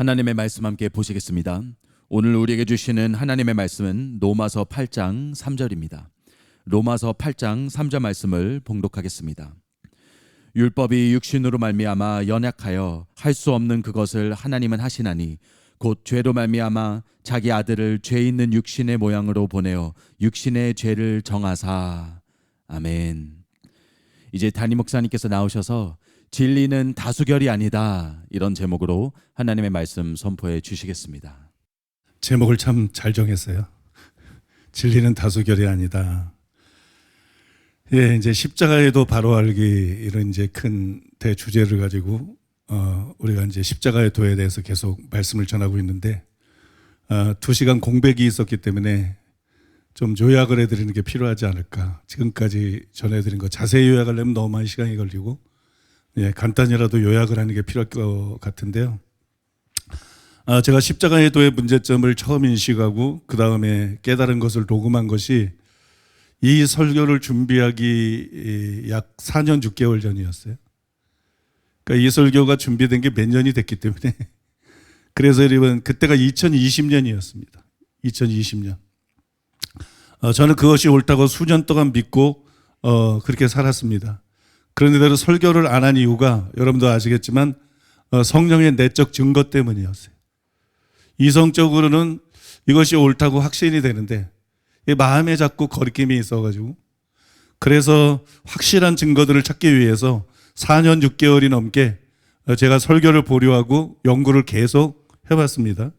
하나님의 말씀 함께 보시겠습니다. 오늘 우리에게 주시는 하나님의 말씀은 로마서 8장 3절입니다. 로마서 8장 3절 말씀을 봉독하겠습니다. 율법이 육신으로 말미암아 연약하여 할 수 없는 그것을 하나님은 하시나니 곧 죄로 말미암아 자기 아들을 죄 있는 육신의 모양으로 보내어 육신의 죄를 정하사. 아멘. 이제 담임 목사님께서 나오셔서 진리는 다수결이 아니다, 이런 제목으로 하나님의 말씀 선포해 주시겠습니다. 제목을 참 잘 정했어요. 진리는 다수결이 아니다. 예, 이제 십자가에도 바로 알기, 이런 이제 큰 대주제를 가지고 우리가 이제 십자가의 도에 대해서 계속 말씀을 전하고 있는데 2시간 공백이 있었기 때문에 좀 요약을 해드리는 게 필요하지 않을까. 지금까지 전해드린 거 자세히 요약하려면 너무 많은 시간이 걸리고, 예, 간단히라도 요약을 하는 게 필요할 것 같은데요. 제가 십자가의 도의 문제점을 처음 인식하고 그 다음에 깨달은 것을 녹음한 것이 이 설교를 준비하기 약 4년 6개월 전이었어요. 그러니까 이 설교가 준비된 게 몇 년이 됐기 때문에 그래서 여러분, 그때가 2020년이었습니다. 2020년. 저는 그것이 옳다고 수년 동안 믿고 그렇게 살았습니다. 그런데도 설교를 안 한 이유가 여러분도 아시겠지만 성령의 내적 증거 때문이었어요. 이성적으로는 이것이 옳다고 확신이 되는데 마음에 자꾸 거리낌이 있어가지고, 그래서 확실한 증거들을 찾기 위해서 4년 6개월이 넘게 제가 설교를 보류하고 연구를 계속 해봤습니다.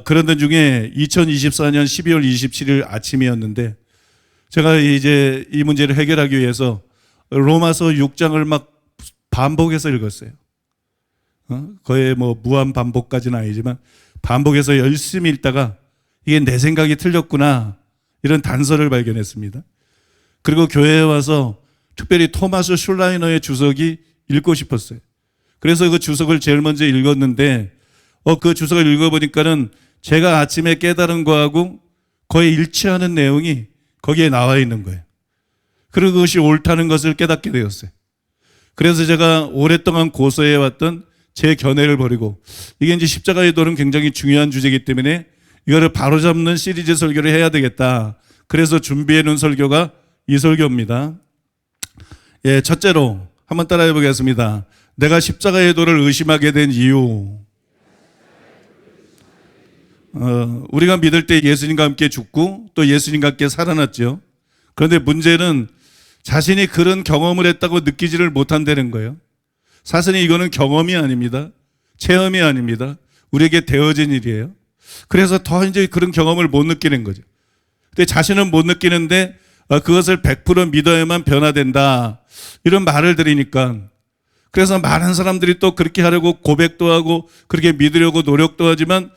그런 중에 2024년 12월 27일 아침이었는데 제가 이제 이 문제를 해결하기 위해서 로마서 6장을 막 반복해서 읽었어요. 거의 뭐 무한 반복까지는 아니지만 반복해서 열심히 읽다가 이게 내 생각이 틀렸구나, 이런 단서를 발견했습니다. 그리고 교회에 와서 특별히 토마스 슐라이너의 주석이 읽고 싶었어요. 그래서 그 주석을 제일 먼저 읽었는데 그 주석을 읽어보니까는 제가 아침에 깨달은 거하고 거의 일치하는 내용이 거기에 나와 있는 거예요. 그리고 그것이 옳다는 것을 깨닫게 되었어요. 그래서 제가 오랫동안 고소해왔던 제 견해를 버리고, 이게 이제 십자가의 도는 굉장히 중요한 주제이기 때문에 이거를 바로잡는 시리즈 설교를 해야 되겠다. 그래서 준비해 놓은 설교가 이 설교입니다. 예, 첫째로 한번 따라해 보겠습니다. 내가 십자가의 도를 의심하게 된 이유. 우리가 믿을 때 예수님과 함께 죽고 또 예수님과 함께 살아났죠. 그런데 문제는 자신이 그런 경험을 했다고 느끼지를 못한다는 거예요. 사실은 이거는 경험이 아닙니다. 체험이 아닙니다. 우리에게 되어진 일이에요. 그래서 더 이제 그런 경험을 못 느끼는 거죠. 근데 자신은 못 느끼는데 그것을 100% 믿어야만 변화된다, 이런 말을 들으니까, 그래서 많은 사람들이 또 그렇게 하려고 고백도 하고 그렇게 믿으려고 노력도 하지만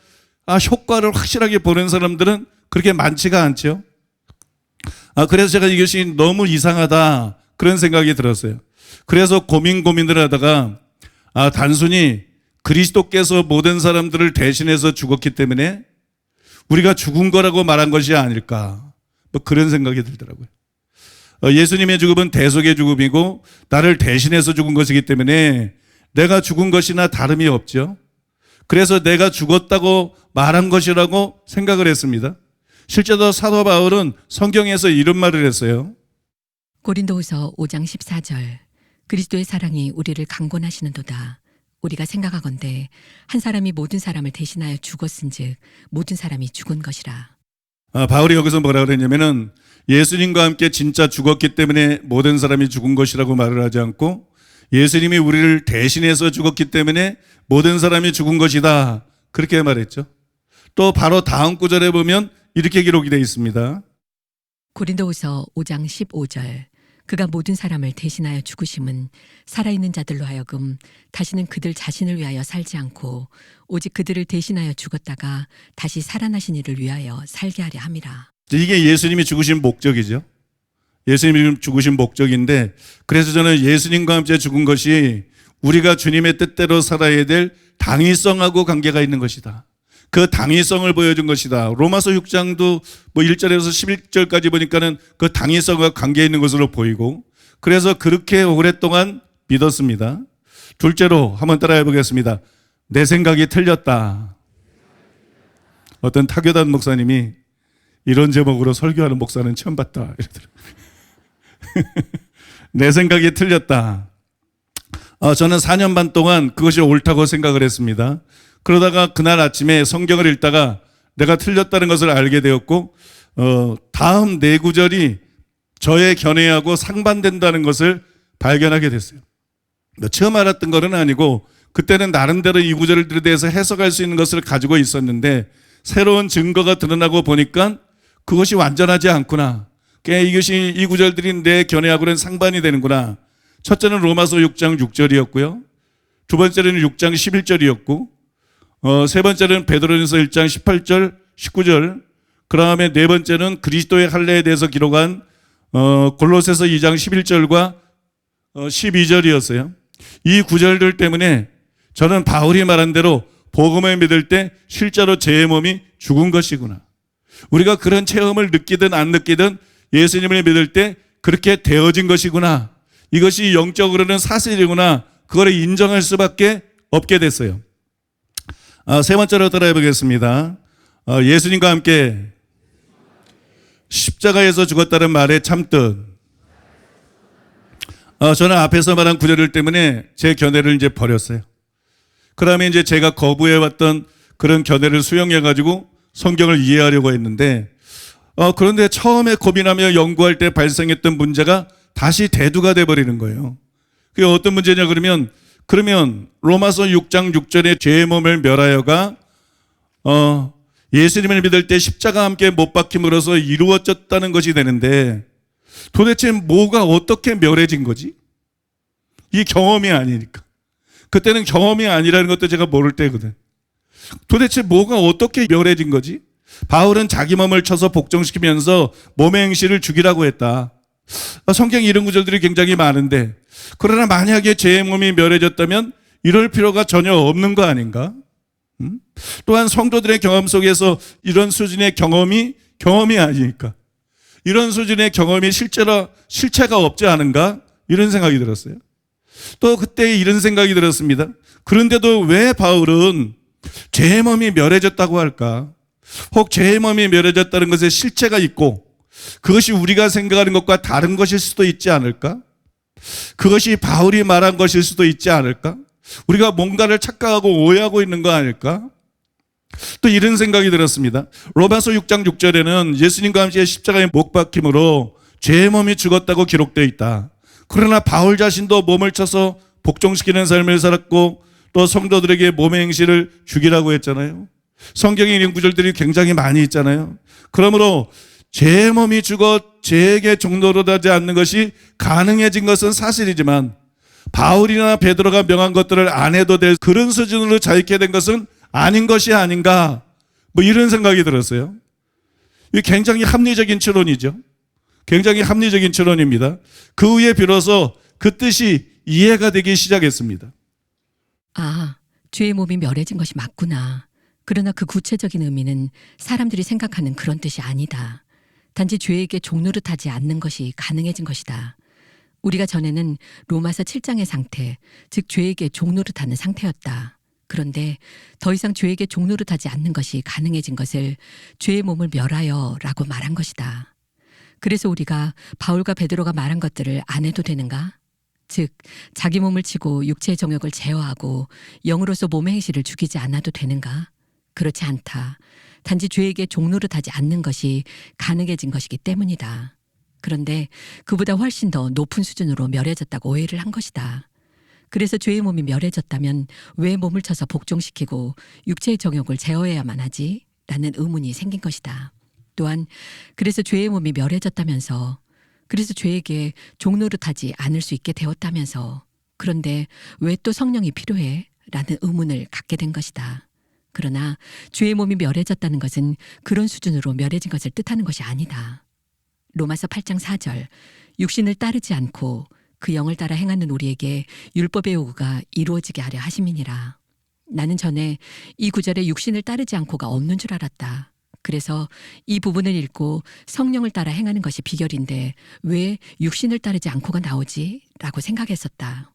효과를 확실하게 보는 사람들은 그렇게 많지가 않죠. 그래서 제가 이것이 너무 이상하다, 그런 생각이 들었어요. 그래서 고민을 하다가 단순히 그리스도께서 모든 사람들을 대신해서 죽었기 때문에 우리가 죽은 거라고 말한 것이 아닐까, 뭐 그런 생각이 들더라고요. 예수님의 죽음은 대속의 죽음이고 나를 대신해서 죽은 것이기 때문에 내가 죽은 것이나 다름이 없죠. 그래서 내가 죽었다고 말한 것이라고 생각을 했습니다. 실제로 사도 바울은 성경에서 이런 말을 했어요. 고린도후서 5장 14절. 그리스도의 사랑이 우리를 강권하시는도다. 우리가 생각하건대 한 사람이 모든 사람을 대신하여 죽었은즉 모든 사람이 죽은 것이라. 바울이 여기서 뭐라 그랬냐면은 예수님과 함께 진짜 죽었기 때문에 모든 사람이 죽은 것이라고 말을 하지 않고 예수님이 우리를 대신해서 죽었기 때문에 모든 사람이 죽은 것이다, 그렇게 말했죠. 또 바로 다음 구절에 보면 이렇게 기록이 되어 있습니다. 고린도후서 5장 15절. 그가 모든 사람을 대신하여 죽으심은 살아있는 자들로 하여금 다시는 그들 자신을 위하여 살지 않고 오직 그들을 대신하여 죽었다가 다시 살아나신 이를 위하여 살게 하려 함이라. 이게 예수님이 죽으신 목적이죠. 예수님이 죽으신 목적인데, 그래서 저는 예수님과 함께 죽은 것이 우리가 주님의 뜻대로 살아야 될 당위성하고 관계가 있는 것이다. 그 당위성을 보여준 것이다. 로마서 6장도 뭐 1절에서 11절까지 보니까는 그 당위성과 관계 있는 것으로 보이고, 그래서 그렇게 오랫동안 믿었습니다. 둘째로 한번 따라해 보겠습니다. 내 생각이 틀렸다. 어떤 타교단 목사님이 이런 제목으로 설교하는 목사는 처음 봤다. 이러더라고요. 내 생각이 틀렸다. 저는 4년 반 동안 그것이 옳다고 생각을 했습니다. 그러다가 그날 아침에 성경을 읽다가 내가 틀렸다는 것을 알게 되었고, 다음 네 구절이 저의 견해하고 상반된다는 것을 발견하게 됐어요. 처음 알았던 것은 아니고, 그때는 나름대로 이 구절들에 대해서 해석할 수 있는 것을 가지고 있었는데, 새로운 증거가 드러나고 보니까 그것이 완전하지 않구나. 이것이 이 구절들이 내 견해하고는 상반이 되는구나. 첫째는 로마서 6장 6절이었고요. 두 번째는 6장 11절이었고, 세 번째는 베드로전서 1장 18절, 19절, 그 다음에 네 번째는 그리스도의 할례에 대해서 기록한 골로새서 2장 11절과 12절이었어요. 이 구절들 때문에 저는 바울이 말한 대로 복음을 믿을 때 실제로 제 몸이 죽은 것이구나. 우리가 그런 체험을 느끼든 안 느끼든 예수님을 믿을 때 그렇게 되어진 것이구나. 이것이 영적으로는 사실이구나. 그걸 인정할 수밖에 없게 됐어요. 세 번째로 따라해 보겠습니다. 예수님과 함께 십자가에서 죽었다는 말의 참뜻. 저는 앞에서 말한 구절들 때문에 제 견해를 이제 버렸어요. 그 다음에 이제 제가 거부해왔던 그런 견해를 수용해가지고 성경을 이해하려고 했는데, 그런데 처음에 고민하며 연구할 때 발생했던 문제가 다시 대두가 돼버리는 거예요. 그게 어떤 문제냐 그러면 로마서 6장 6절에 죄의 몸을 멸하여가 예수님을 믿을 때 십자가와 함께 못 박힘으로써 이루어졌다는 것이 되는데, 도대체 뭐가 어떻게 멸해진 거지? 이 경험이 아니니까. 그때는 경험이 아니라는 것도 제가 모를 때거든. 도대체 뭐가 어떻게 멸해진 거지? 바울은 자기 몸을 쳐서 복종시키면서 몸의 행실을 죽이라고 했다. 성경에 이런 구절들이 굉장히 많은데, 그러나 만약에 제 몸이 멸해졌다면 이럴 필요가 전혀 없는 거 아닌가? 또한 성도들의 경험 속에서 이런 수준의 경험이 아니니까 이런 수준의 경험이 실체가 없지 않은가? 이런 생각이 들었어요. 또 그때 이런 생각이 들었습니다. 그런데도 왜 바울은 죄의 몸이 멸해졌다고 할까? 혹 죄의 몸이 멸해졌다는 것에 실체가 있고 그것이 우리가 생각하는 것과 다른 것일 수도 있지 않을까? 그것이 바울이 말한 것일 수도 있지 않을까? 우리가 뭔가를 착각하고 오해하고 있는 거 아닐까? 또 이런 생각이 들었습니다. 로마서 6장 6절에는 예수님과 함께 십자가에 못 박힘으로 죄의 몸이 죽었다고 기록되어 있다. 그러나 바울 자신도 몸을 쳐서 복종시키는 삶을 살았고 또 성도들에게 몸의 행실을 죽이라고 했잖아요. 성경에 이런 구절들이 굉장히 많이 있잖아요. 그러므로 죄의 몸이 죽어 죄에게 종로로 하지 않는 것이 가능해진 것은 사실이지만 바울이나 베드로가 명한 것들을 안 해도 될 그런 수준으로 자익게 된 것은 아닌 것이 아닌가, 이런 생각이 들었어요. 이게 굉장히 합리적인 추론이죠. 굉장히 합리적인 추론입니다. 그 후에 비로소 그 뜻이 이해가 되기 시작했습니다. 죄의 몸이 멸해진 것이 맞구나. 그러나 그 구체적인 의미는 사람들이 생각하는 그런 뜻이 아니다. 단지 죄에게 종노릇하지 않는 것이 가능해진 것이다. 우리가 전에는 로마서 7장의 상태, 즉 죄에게 종노릇하는 상태였다. 그런데 더 이상 죄에게 종노릇하지 않는 것이 가능해진 것을 죄의 몸을 멸하여 라고 말한 것이다. 그래서 우리가 바울과 베드로가 말한 것들을 안 해도 되는가? 즉 자기 몸을 치고 육체의 정욕을 제어하고 영으로서 몸의 행실을 죽이지 않아도 되는가? 그렇지 않다. 단지 죄에게 종노릇하지 않는 것이 가능해진 것이기 때문이다. 그런데 그보다 훨씬 더 높은 수준으로 멸해졌다고 오해를 한 것이다. 그래서 죄의 몸이 멸해졌다면 왜 몸을 쳐서 복종시키고 육체의 정욕을 제어해야만 하지? 라는 의문이 생긴 것이다. 또한 그래서 죄의 몸이 멸해졌다면서, 그래서 죄에게 종노릇하지 않을 수 있게 되었다면서, 그런데 왜 또 성령이 필요해? 라는 의문을 갖게 된 것이다. 그러나 죄의 몸이 멸해졌다는 것은 그런 수준으로 멸해진 것을 뜻하는 것이 아니다. 로마서 8장 4절, 육신을 따르지 않고 그 영을 따라 행하는 우리에게 율법의 요구가 이루어지게 하려 하심이니라. 나는 전에 이 구절에 육신을 따르지 않고가 없는 줄 알았다. 그래서 이 부분을 읽고 성령을 따라 행하는 것이 비결인데 왜 육신을 따르지 않고가 나오지? 라고 생각했었다.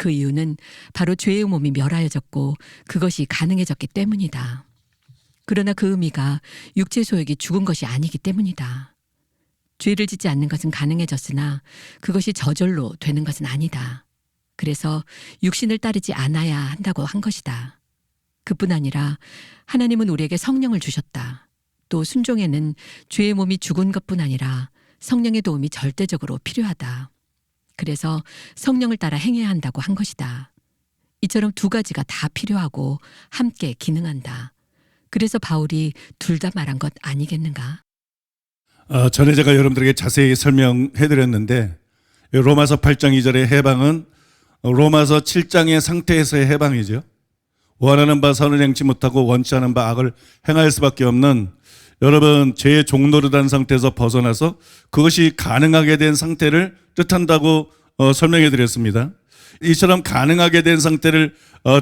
그 이유는 바로 죄의 몸이 멸하여졌고 그것이 가능해졌기 때문이다. 그러나 그 의미가 육체 소욕이 죽은 것이 아니기 때문이다. 죄를 짓지 않는 것은 가능해졌으나 그것이 저절로 되는 것은 아니다. 그래서 육신을 따르지 않아야 한다고 한 것이다. 그뿐 아니라 하나님은 우리에게 성령을 주셨다. 또 순종에는 죄의 몸이 죽은 것뿐 아니라 성령의 도움이 절대적으로 필요하다. 그래서 성령을 따라 행해야 한다고 한 것이다. 이처럼 두 가지가 다 필요하고 함께 기능한다. 그래서 바울이 둘 다 말한 것 아니겠는가? 전에 제가 여러분들에게 자세히 설명해드렸는데 로마서 8장 2절의 해방은 로마서 7장의 상태에서의 해방이죠. 원하는 바 선을 행치 못하고 원치 않은 바 악을 행할 수밖에 없는 여러분 죄의 종노릇한 상태에서 벗어나서 그것이 가능하게 된 상태를 뜻한다고 설명해 드렸습니다. 이처럼 가능하게 된 상태를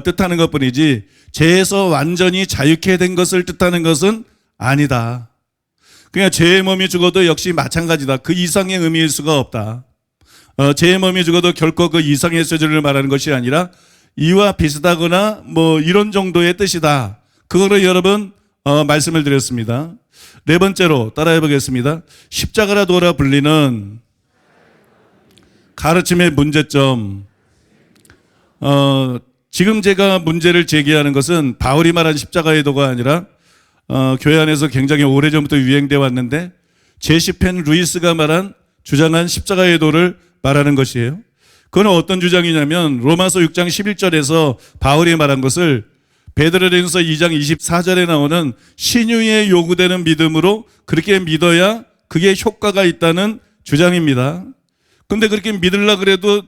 뜻하는 것뿐이지 죄에서 완전히 자유케 된 것을 뜻하는 것은 아니다. 그냥 죄의 몸이 죽어도 역시 마찬가지다. 그 이상의 의미일 수가 없다. 죄의 몸이 죽어도 결코 그 이상의 소재를 말하는 것이 아니라 이와 비슷하거나 뭐 이런 정도의 뜻이다. 그거를 여러분 말씀을 드렸습니다. 네 번째로 따라해 보겠습니다. 십자가라 도라 불리는 가르침의 문제점. 지금 제가 문제를 제기하는 것은 바울이 말한 십자가의 도가 아니라 교회 안에서 굉장히 오래전부터 유행되어 왔는데 제시펜 루이스가 말한 주장한 십자가의 도를 말하는 것이에요. 그건 어떤 주장이냐면 로마서 6장 11절에서 바울이 말한 것을 베드로전서 2장 24절에 나오는 신유에 요구되는 믿음으로 그렇게 믿어야 그게 효과가 있다는 주장입니다. 근데 그렇게 믿으려고 그래도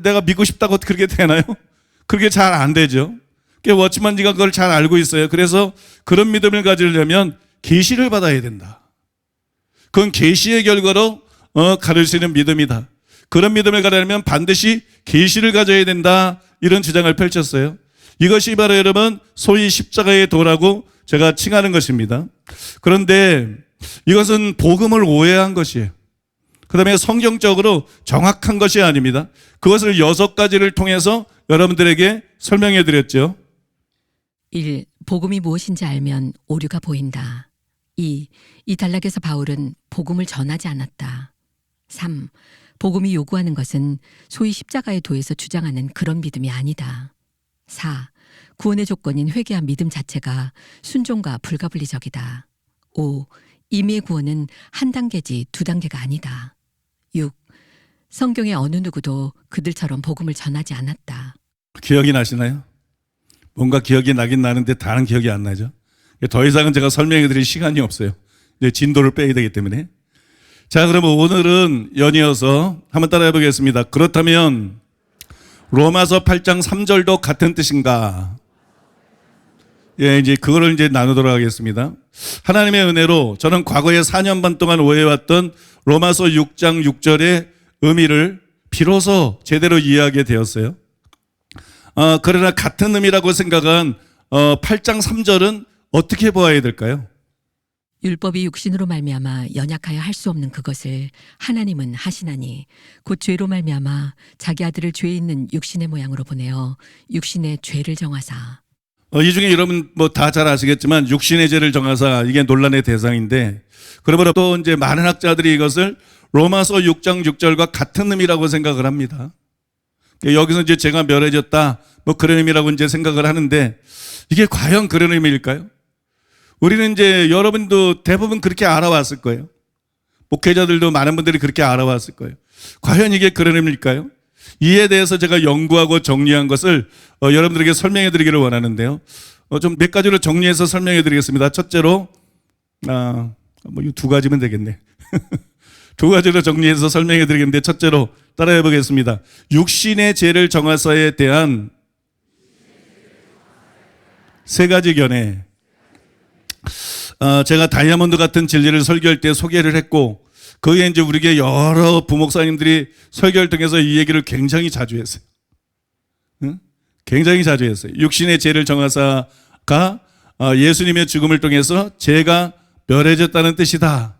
내가 믿고 싶다고 그렇게 되나요? 그게 잘 안 되죠. 워치만지가 그걸 잘 알고 있어요. 그래서 그런 믿음을 가지려면 계시를 받아야 된다. 그건 계시의 결과로 가를 수 있는 믿음이다. 그런 믿음을 가지려면 반드시 계시를 가져야 된다. 이런 주장을 펼쳤어요. 이것이 바로 여러분 소위 십자가의 도라고 제가 칭하는 것입니다. 그런데 이것은 복음을 오해한 것이에요. 그 다음에 성경적으로 정확한 것이 아닙니다. 그것을 6가지를 통해서 여러분들에게 설명해 드렸죠. 1. 복음이 무엇인지 알면 오류가 보인다. 2. 이 단락에서 바울은 복음을 전하지 않았다. 3. 복음이 요구하는 것은 소위 십자가의 도에서 주장하는 그런 믿음이 아니다. 4. 구원의 조건인 회개와 믿음 자체가 순종과 불가분리적이다. 5. 임의의 구원은 한 단계지 두 단계가 아니다. 6. 성경의 어느 누구도 그들처럼 복음을 전하지 않았다. 기억이 나시나요? 뭔가 기억이 나긴 나는데 다른 기억이 안 나죠. 더 이상은 제가 설명해 드릴 시간이 없어요. 이제 진도를 빼야 되기 때문에. 자, 그러면 오늘은 연이어서 한번 따라해 보겠습니다. 그렇다면 로마서 8장 3절도 같은 뜻인가? 예, 이제 그거를 이제 나누도록 하겠습니다. 하나님의 은혜로 저는 과거에 4년 반 동안 오해해왔던 로마서 6장 6절의 의미를 비로소 제대로 이해하게 되었어요. 그러나 같은 의미라고 생각한 8장 3절은 어떻게 보아야 될까요? 율법이 육신으로 말미암아 연약하여 할 수 없는 그것을 하나님은 하시나니 곧 죄로 말미암아 자기 아들을 죄 있는 육신의 모양으로 보내어 육신의 죄를 정하사. 이 중에 여러분 뭐 다 잘 아시겠지만 육신의 죄를 정하사 이게 논란의 대상인데 그러므로 또 이제 많은 학자들이 이것을 로마서 6장 6절과 같은 의미라고 생각을 합니다. 여기서 이제 죄가 멸해졌다 뭐 그런 의미라고 이제 생각을 하는데 이게 과연 그런 의미일까요? 우리는 이제 여러분도 대부분 그렇게 알아왔을 거예요. 목회자들도 많은 분들이 그렇게 알아왔을 거예요. 과연 이게 그런 의미일까요? 이에 대해서 제가 연구하고 정리한 것을 여러분들에게 설명해 드리기를 원하는데요. 좀 몇 가지로 정리해서 설명해 드리겠습니다. 첫째로, 뭐 이 두 가지면 되겠네. 두 가지로 정리해서 설명해 드리겠는데 첫째로 따라해 보겠습니다. 육신의 죄를 정하사에 대한 세 가지 견해. 제가 다이아몬드 같은 진리를 설교할 때 소개를 했고 거기에 이제 우리에게 여러 부목사님들이 설교를 통해서 이 얘기를 굉장히 자주 했어요. 응? 굉장히 자주 했어요. 육신의 죄를 정하사가 예수님의 죽음을 통해서 죄가 멸해졌다는 뜻이다.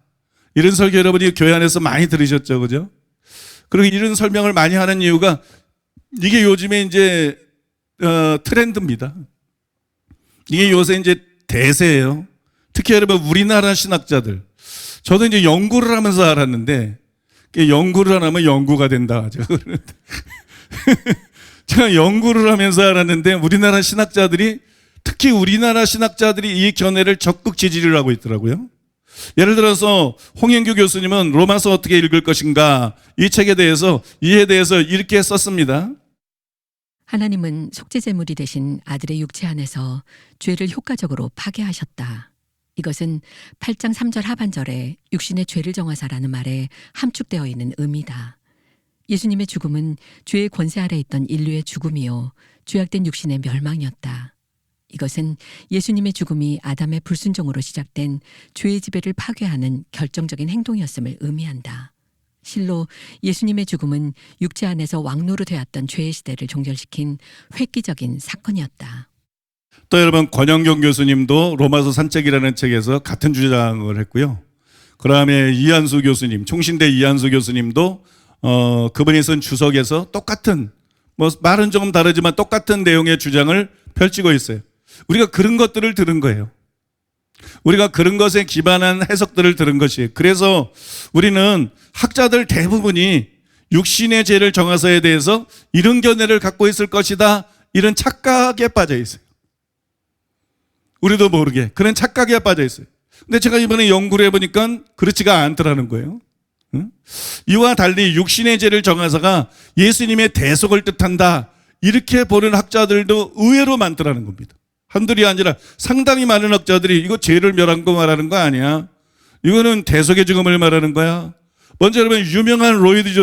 이런 설교 여러분이 교회 안에서 많이 들으셨죠, 그죠? 그리고 이런 설명을 많이 하는 이유가 이게 요즘에 이제 트렌드입니다. 이게 요새 이제 대세예요. 특히 여러분 우리나라 신학자들. 저도 이제 연구를 하면서 알았는데 연구를 안 하면 연구가 된다. 제가 연구를 하면서 알았는데 우리나라 신학자들이 특히 우리나라 신학자들이 이 견해를 적극 지지를 하고 있더라고요. 예를 들어서 홍영규 교수님은 로마서 어떻게 읽을 것인가 이 책에 대해서 이에 대해서 이렇게 썼습니다. 하나님은 속죄제물이 되신 아들의 육체 안에서 죄를 효과적으로 파괴하셨다. 이것은 8장 3절 하반절에 육신의 죄를 정하사라는 말에 함축되어 있는 의미다. 예수님의 죽음은 죄의 권세 아래 있던 인류의 죽음이요 죄악된 육신의 멸망이었다. 이것은 예수님의 죽음이 아담의 불순종으로 시작된 죄의 지배를 파괴하는 결정적인 행동이었음을 의미한다. 실로 예수님의 죽음은 육체 안에서 왕노릇해왔던 죄의 시대를 종결시킨 획기적인 사건이었다. 또 여러분 권영경 교수님도 로마서 산책이라는 책에서 같은 주장을 했고요. 그 다음에 이한수 교수님, 총신대 이한수 교수님도 그분이 쓴 주석에서 똑같은 말은 조금 다르지만 똑같은 내용의 주장을 펼치고 있어요. 우리가 그런 것들을 들은 거예요. 우리가 그런 것에 기반한 해석들을 들은 것이에요. 그래서 우리는 학자들 대부분이 육신의 죄를 정하사에 대해서 이런 견해를 갖고 있을 것이다. 이런 착각에 빠져 있어요. 우리도 모르게 그런 착각에 빠져 있어요. 근데 제가 이번에 연구를 해보니까 그렇지가 않더라는 거예요. 이와 달리 육신의 죄를 정하사가 예수님의 대속을 뜻한다. 이렇게 보는 학자들도 의외로 많더라는 겁니다. 한둘이 아니라 상당히 많은 학자들이 이거 죄를 멸한 거 말하는 거 아니야. 이거는 대속의 죽음을 말하는 거야. 먼저 여러분 유명한 로이드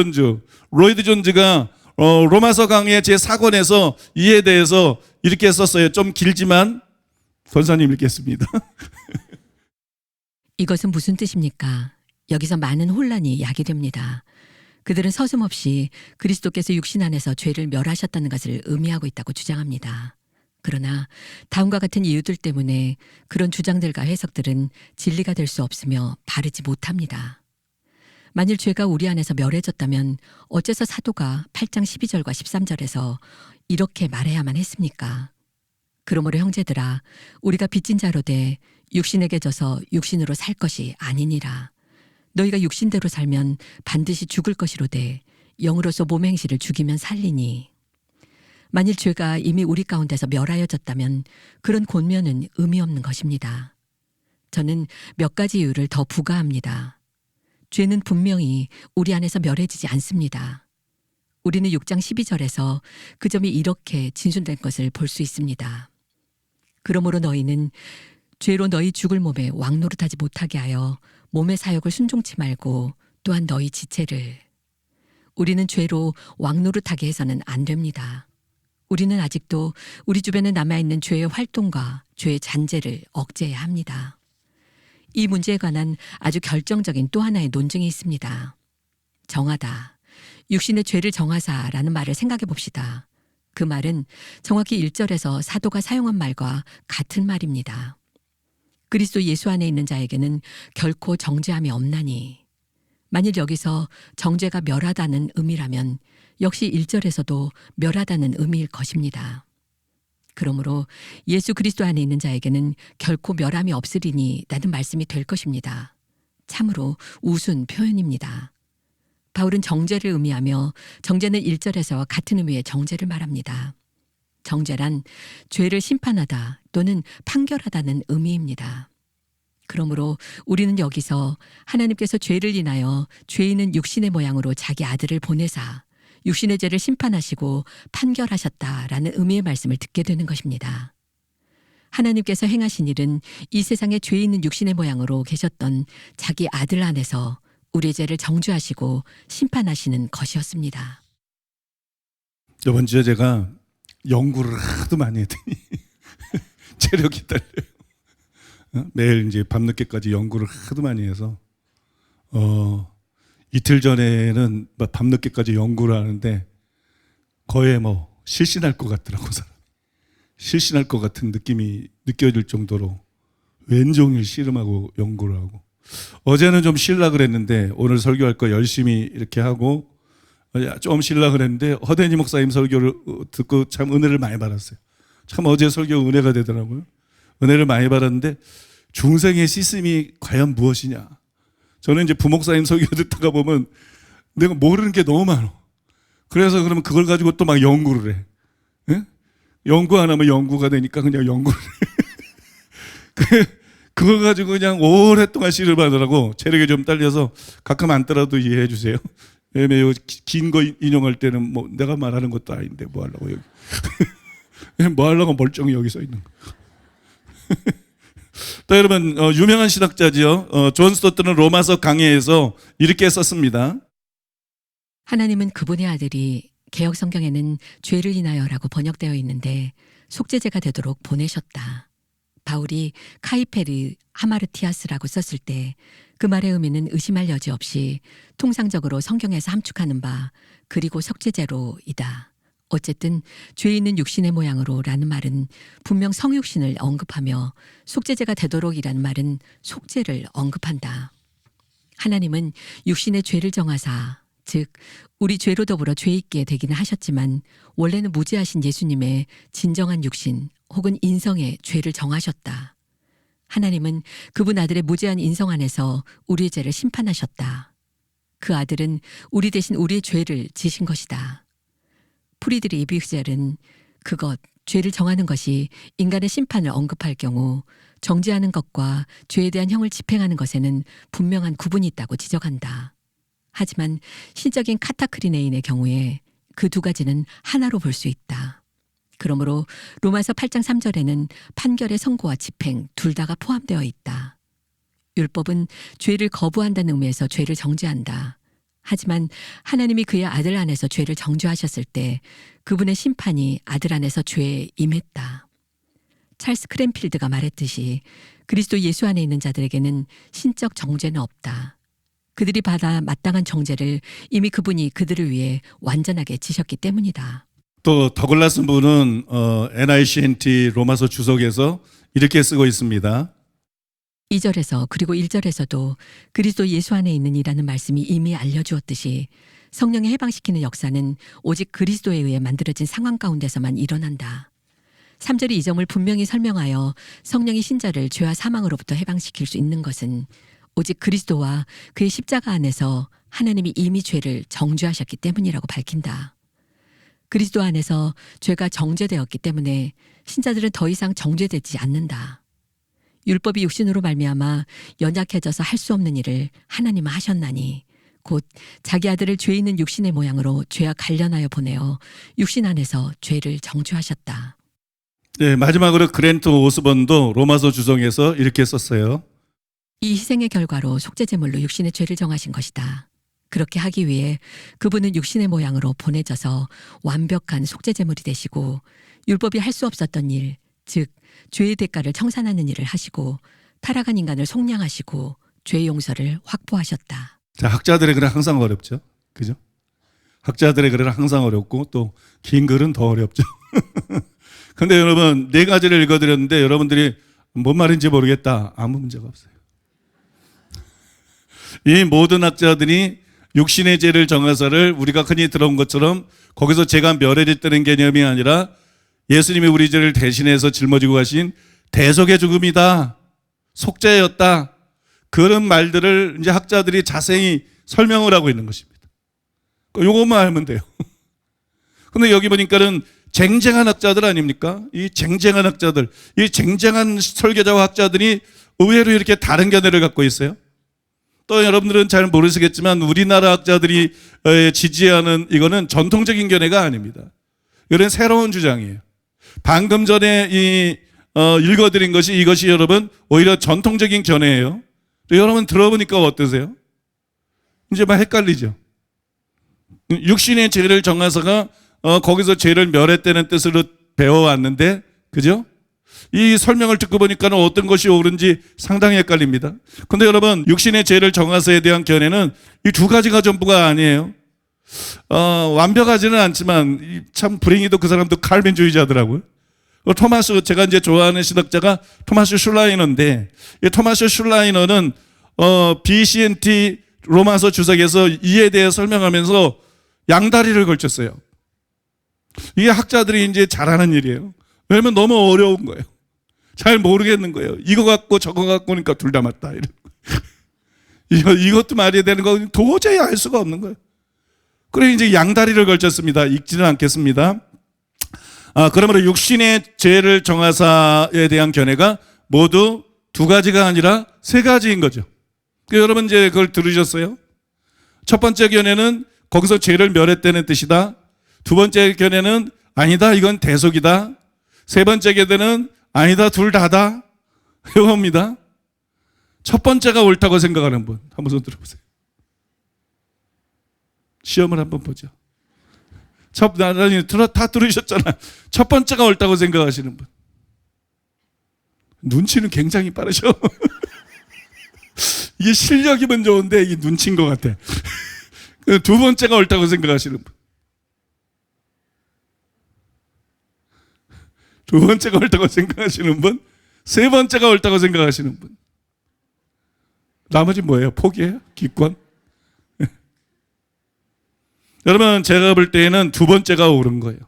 존즈가 로마서 강의 제4권에서 이에 대해서 이렇게 썼어요. 좀 길지만 권사님 읽겠습니다. 이것은 무슨 뜻입니까? 여기서 많은 혼란이 야기됩니다. 그들은 서슴없이 그리스도께서 육신 안에서 죄를 멸하셨다는 것을 의미하고 있다고 주장합니다. 그러나 다음과 같은 이유들 때문에 그런 주장들과 해석들은 진리가 될 수 없으며 바르지 못합니다. 만일 죄가 우리 안에서 멸해졌다면 어째서 사도가 8장 12절과 13절에서 이렇게 말해야만 했습니까? 그러므로 형제들아 우리가 빚진 자로 돼 육신에게 져서 육신으로 살 것이 아니니라. 너희가 육신대로 살면 반드시 죽을 것이로되 영으로서 몸의 행실을 죽이면 살리니. 만일 죄가 이미 우리 가운데서 멸하여졌다면 그런 권면은 의미 없는 것입니다. 저는 몇 가지 이유를 더 부가합니다. 죄는 분명히 우리 안에서 멸해지지 않습니다. 우리는 6장 12절에서 그 점이 이렇게 진술된 것을 볼 수 있습니다. 그러므로 너희는 죄로 너희 죽을 몸에 왕노릇하지 못하게 하여 몸의 사욕을 순종치 말고 또한 너희 지체를. 우리는 죄로 왕노릇하게 해서는 안 됩니다. 우리는 아직도 우리 주변에 남아있는 죄의 활동과 죄의 잔재를 억제해야 합니다. 이 문제에 관한 아주 결정적인 또 하나의 논증이 있습니다. 정하다. 육신의 죄를 정하사라는 말을 생각해 봅시다. 그 말은 정확히 1절에서 사도가 사용한 말과 같은 말입니다. 그리스도 예수 안에 있는 자에게는 결코 정죄함이 없나니. 만일 여기서 정죄가 멸하다는 의미라면 역시 1절에서도 멸하다는 의미일 것입니다. 그러므로 예수 그리스도 안에 있는 자에게는 결코 멸함이 없으리니 라는 말씀이 될 것입니다. 참으로 우스운 표현입니다. 바울은 정죄를 의미하며 정죄는 1절에서와 같은 의미의 정죄를 말합니다. 정죄란 죄를 심판하다 또는 판결하다는 의미입니다. 그러므로 우리는 여기서 하나님께서 죄를 인하여 죄인은 육신의 모양으로 자기 아들을 보내사 육신의 죄를 심판하시고 판결하셨다라는 의미의 말씀을 듣게 되는 것입니다. 하나님께서 행하신 일은 이 세상에 죄 있는 육신의 모양으로 계셨던 자기 아들 안에서 우리의 죄를 정죄하시고 심판하시는 것이었습니다. 이번 주에 제가 연구를 하도 많이 했더니 체력이 딸려요. 매일 이제 밤늦게까지 연구를 하도 많이 해서 이틀 전에는 밤늦게까지 연구를 하는데 거의 실신할 것 같더라고. 사람이. 실신할 것 같은 느낌이 느껴질 정도로 왼종일 씨름하고 연구를 하고 어제는 좀 쉬려고 그랬는데 오늘 설교할 거 열심히 이렇게 하고 좀 쉬려고 그랬는데 허대니 목사님 설교를 듣고 참 은혜를 많이 받았어요. 참 어제 설교 은혜가 되더라고요. 은혜를 많이 받았는데 중생의 시스템이 과연 무엇이냐. 저는 이제 부목사님 설교 듣다가 보면 내가 모르는 게 너무 많아. 그래서 그러면 그걸 가지고 또 막 연구를 해. 예? 연구 안 하면 연구가 되니까 그냥 연구를 해. 그걸 가지고 그냥 오랫동안 씨를 받으라고 체력이 좀 딸려서 가끔 앉더라도 이해해 주세요. 왜냐면 긴 거 인용할 때는 뭐 내가 말하는 것도 아닌데 뭐 하려고 여기. 뭐 하려고 멀쩡히 여기 서 있는 거. 또 여러분 유명한 신학자지요. 존 스토트는 로마서 강해에서 이렇게 썼습니다. 하나님은 그분의 아들이 개역 성경에는 죄를 인하여라고 번역되어 있는데 속죄제가 되도록 보내셨다. 바울이 카이페르 하마르티아스라고 썼을 때 그 말의 의미는 의심할 여지 없이 통상적으로 성경에서 함축하는 바 그리고 속죄제로이다. 어쨌든 죄 있는 육신의 모양으로라는 말은 분명 성육신을 언급하며 속죄제가 되도록이라는 말은 속죄를 언급한다. 하나님은 육신의 죄를 정하사 즉 우리 죄로 더불어 죄 있게 되기는 하셨지만 원래는 무죄하신 예수님의 진정한 육신 혹은 인성의 죄를 정하셨다. 하나님은 그분 아들의 무죄한 인성 안에서 우리의 죄를 심판하셨다. 그 아들은 우리 대신 우리의 죄를 지신 것이다. 프리드리히 뷰셀은 그것, 죄를 정하는 것이 인간의 심판을 언급할 경우 정죄하는 것과 죄에 대한 형을 집행하는 것에는 분명한 구분이 있다고 지적한다. 하지만 신적인 카타크리네인의 경우에 그 두 가지는 하나로 볼 수 있다. 그러므로 로마서 8장 3절에는 판결의 선고와 집행 둘 다가 포함되어 있다. 율법은 죄를 거부한다는 의미에서 죄를 정죄한다. 하지만 하나님이 그의 아들 안에서 죄를 정죄하셨을 때 그분의 심판이 아들 안에서 죄에 임했다. 찰스 크랜필드가 말했듯이 그리스도 예수 안에 있는 자들에게는 신적 정죄는 없다. 그들이 받아 마땅한 정죄를 이미 그분이 그들을 위해 완전하게 지셨기 때문이다. 또 더글라스 분은 NICNT 로마서 주석에서 이렇게 쓰고 있습니다. 2절에서 그리고 1절에서도 그리스도 예수 안에 있는 이라는 말씀이 이미 알려주었듯이 성령의 해방시키는 역사는 오직 그리스도에 의해 만들어진 상황 가운데서만 일어난다. 3절이 이 점을 분명히 설명하여 성령이 신자를 죄와 사망으로부터 해방시킬 수 있는 것은 오직 그리스도와 그의 십자가 안에서 하나님이 이미 죄를 정죄하셨기 때문이라고 밝힌다. 그리스도 안에서 죄가 정죄되었기 때문에 신자들은 더 이상 정죄되지 않는다. 율법이 육신으로 말미암아 연약해져서 할 수 없는 일을 하나님은 하셨나니 곧 자기 아들을 죄 있는 육신의 모양으로 죄와 관련하여 보내어 육신 안에서 죄를 정죄하셨다. 네, 마지막으로 그랜트 오스번도 로마서 주성에서 이렇게 썼어요. 이 희생의 결과로 속죄제물로 육신의 죄를 정하신 것이다. 그렇게 하기 위해 그분은 육신의 모양으로 보내져서 완벽한 속죄제물이 되시고 율법이 할 수 없었던 일, 즉 죄의 대가를 청산하는 일을 하시고 타락한 인간을 속량하시고 죄의 용서를 확보하셨다. 자, 학자들의 글은 항상 어렵죠. 그죠? 학자들의 글은 항상 어렵고 또 긴 글은 더 어렵죠. 근데 여러분 네 가지를 읽어드렸는데 여러분들이 뭔 말인지 모르겠다. 아무 문제가 없어요. 이 모든 학자들이 육신의 죄를 정하사를 우리가 흔히 들어온 것처럼 거기서 죄가 멸해졌다는 개념이 아니라 예수님이 우리 죄를 대신해서 짊어지고 가신 대속의 죽음이다. 속죄였다. 그런 말들을 이제 학자들이 자세히 설명을 하고 있는 것입니다. 요것만 알면 돼요. 근데 여기 보니까는 쟁쟁한 학자들 아닙니까? 이 쟁쟁한 학자들, 이 쟁쟁한 설교자와 학자들이 의외로 이렇게 다른 견해를 갖고 있어요. 또 여러분들은 잘 모르시겠지만 우리나라 학자들이 지지하는 이거는 전통적인 견해가 아닙니다. 이런 새로운 주장이에요. 방금 전에 읽어드린 것이 이것이 여러분 오히려 전통적인 견해예요. 여러분 들어보니까 어떠세요? 이제 막 헷갈리죠. 육신의 죄를 정하사가 거기서 죄를 멸했다는 뜻으로 배워왔는데, 그죠? 이 설명을 듣고 보니까 어떤 것이 옳은지 상당히 헷갈립니다. 근데 여러분, 육신의 죄를 정하사에 대한 견해는 이 두 가지가 전부가 아니에요. 완벽하지는 않지만, 참 불행히도 그 사람도 칼빈주의자더라고요. 토마스, 제가 이제 좋아하는 신학자가 토마스 슐라이너인데, 이 토마스 슐라이너는, BCNT 로마서 주석에서 이에 대해 설명하면서 양다리를 걸쳤어요. 이게 학자들이 이제 잘하는 일이에요. 왜냐면 너무 어려운 거예요. 잘 모르겠는 거예요. 이거 갖고 저거 갖고니까 둘 다 맞다. 이것도 말이 되는 거 도저히 알 수가 없는 거예요. 그래 이제 양다리를 걸쳤습니다. 읽지는 않겠습니다. 그러므로 육신의 죄를 정하사에 대한 견해가 모두 두 가지가 아니라 세 가지인 거죠. 여러분 이제 그걸 들으셨어요? 첫 번째 견해는 거기서 죄를 멸했다는 뜻이다. 두 번째 견해는 아니다, 이건 대속이다. 세 번째 견해는 아니다, 둘 다다. 이겁니다. 첫 번째가 옳다고 생각하는 분 한번 손 들어보세요. 시험을 한번 보죠. 다 들으셨잖아. 첫 번째가 옳다고 생각하시는 분. 눈치는 굉장히 빠르셔. 이게 실력이면 좋은데 이게 눈치인 것 같아. 두 번째가 옳다고 생각하시는 분. 두 번째가 옳다고 생각하시는 분. 세 번째가 옳다고 생각하시는 분. 나머지 뭐예요? 포기해요? 기권? 여러분 제가 볼 때에는 두 번째가 옳은 거예요.